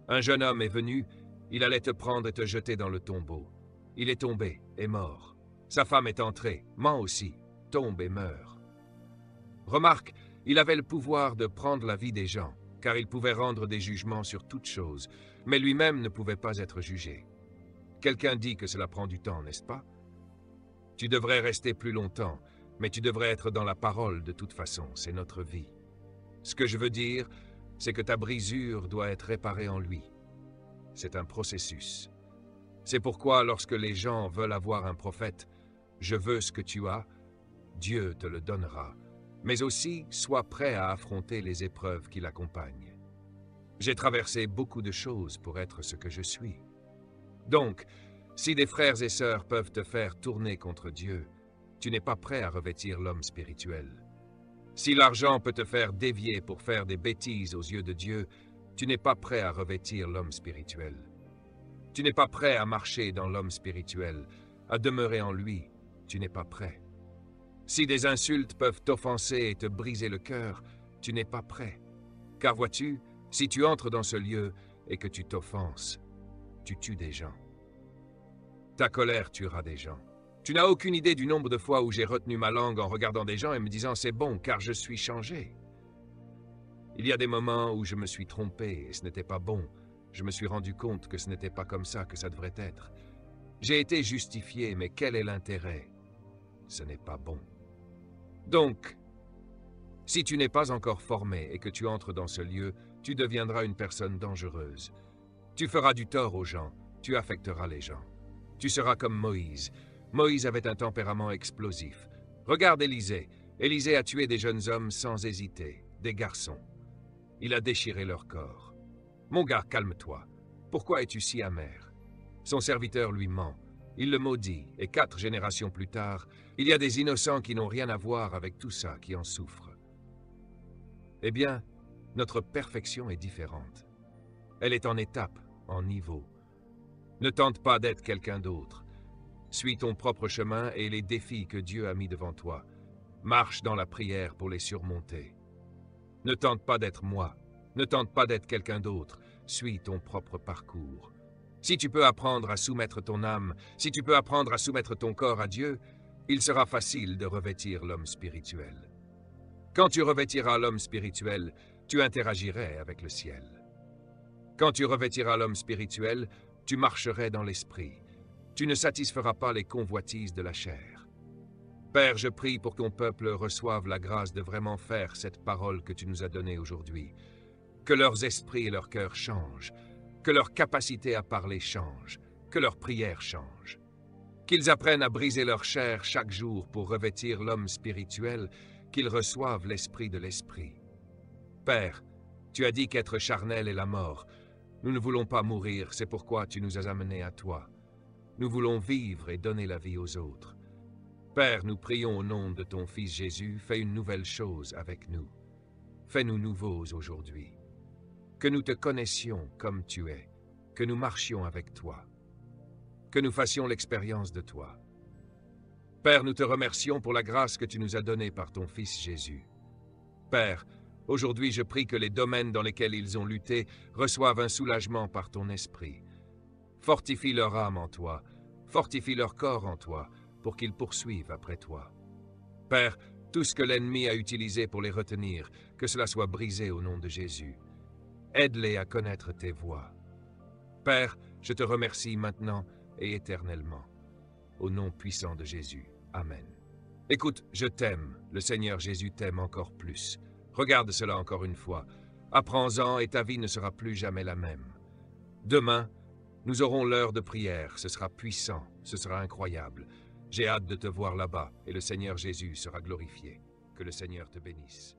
Un jeune homme est venu, il allait te prendre et te jeter dans le tombeau. Il est tombé et mort. Sa femme est entrée, ment aussi, tombe et meurt. Remarque, il avait le pouvoir de prendre la vie des gens, car il pouvait rendre des jugements sur toutes choses, mais lui-même ne pouvait pas être jugé. Quelqu'un dit que cela prend du temps, n'est-ce pas? Tu devrais rester plus longtemps, mais tu devrais être dans la parole de toute façon, c'est notre vie. Ce que je veux dire, c'est que ta brisure doit être réparée en lui. C'est un processus. C'est pourquoi lorsque les gens veulent avoir un prophète, je veux ce que tu as, Dieu te le donnera, mais aussi sois prêt à affronter les épreuves qui l'accompagnent. J'ai traversé beaucoup de choses pour être ce que je suis. Donc, si des frères et sœurs peuvent te faire tourner contre Dieu, tu n'es pas prêt à revêtir l'homme spirituel. Si l'argent peut te faire dévier pour faire des bêtises aux yeux de Dieu, tu n'es pas prêt à revêtir l'homme spirituel. Tu n'es pas prêt à marcher dans l'homme spirituel, à demeurer en lui, tu n'es pas prêt. Si des insultes peuvent t'offenser et te briser le cœur, tu n'es pas prêt. Car vois-tu, si tu entres dans ce lieu et que tu t'offenses, tu tues des gens. Ta colère tuera des gens. Tu n'as aucune idée du nombre de fois où j'ai retenu ma langue en regardant des gens et me disant « c'est bon, car je suis changé ». Il y a des moments où je me suis trompé et ce n'était pas bon. Je me suis rendu compte que ce n'était pas comme ça que ça devrait être. J'ai été justifié, mais quel est l'intérêt? Ce n'est pas bon. Donc, si tu n'es pas encore formé et que tu entres dans ce lieu, tu deviendras une personne dangereuse. Tu feras du tort aux gens, tu affecteras les gens. Tu seras comme Moïse. Moïse avait un tempérament explosif. Regarde Élisée. Élisée a tué des jeunes hommes sans hésiter, des garçons. Il a déchiré leur corps. Mon gars, calme-toi. Pourquoi es-tu si amer? Son serviteur lui ment. Il le maudit, et 4 générations plus tard, il y a des innocents qui n'ont rien à voir avec tout ça, qui en souffrent. Eh bien, notre perfection est différente. Elle est en étapes, en niveaux. Ne tente pas d'être quelqu'un d'autre. Suis ton propre chemin et les défis que Dieu a mis devant toi. Marche dans la prière pour les surmonter. Ne tente pas d'être moi. Ne tente pas d'être quelqu'un d'autre. Suis ton propre parcours. Si tu peux apprendre à soumettre ton âme, si tu peux apprendre à soumettre ton corps à Dieu, il sera facile de revêtir l'homme spirituel. Quand tu revêtiras l'homme spirituel, tu interagirais avec le ciel. Quand tu revêtiras l'homme spirituel, tu marcherais dans l'esprit. Tu ne satisferas pas les convoitises de la chair. Père, je prie pour que ton peuple reçoive la grâce de vraiment faire cette parole que tu nous as donnée aujourd'hui. Que leurs esprits et leurs cœurs changent, que leur capacité à parler change, que leurs prières changent. Qu'ils apprennent à briser leur chair chaque jour pour revêtir l'homme spirituel, qu'ils reçoivent l'esprit de l'esprit. Père, tu as dit qu'être charnel est la mort. Nous ne voulons pas mourir, c'est pourquoi tu nous as amenés à toi. Nous voulons vivre et donner la vie aux autres. Père, nous prions au nom de ton Fils Jésus, fais une nouvelle chose avec nous. Fais-nous nouveaux aujourd'hui. Que nous te connaissions comme tu es, que nous marchions avec toi, que nous fassions l'expérience de toi. Père, nous te remercions pour la grâce que tu nous as donnée par ton Fils Jésus. Père, aujourd'hui je prie que les domaines dans lesquels ils ont lutté reçoivent un soulagement par ton esprit. Fortifie leur âme en toi, fortifie leur corps en toi, pour qu'ils poursuivent après toi. Père, tout ce que l'ennemi a utilisé pour les retenir, que cela soit brisé au nom de Jésus. Aide-les à connaître tes voies. Père, je te remercie maintenant et éternellement. Au nom puissant de Jésus. Amen. Écoute, je t'aime. Le Seigneur Jésus t'aime encore plus. Regarde cela encore une fois. Apprends-en et ta vie ne sera plus jamais la même. Demain, nous aurons l'heure de prière. Ce sera puissant, ce sera incroyable. J'ai hâte de te voir là-bas et le Seigneur Jésus sera glorifié. Que le Seigneur te bénisse.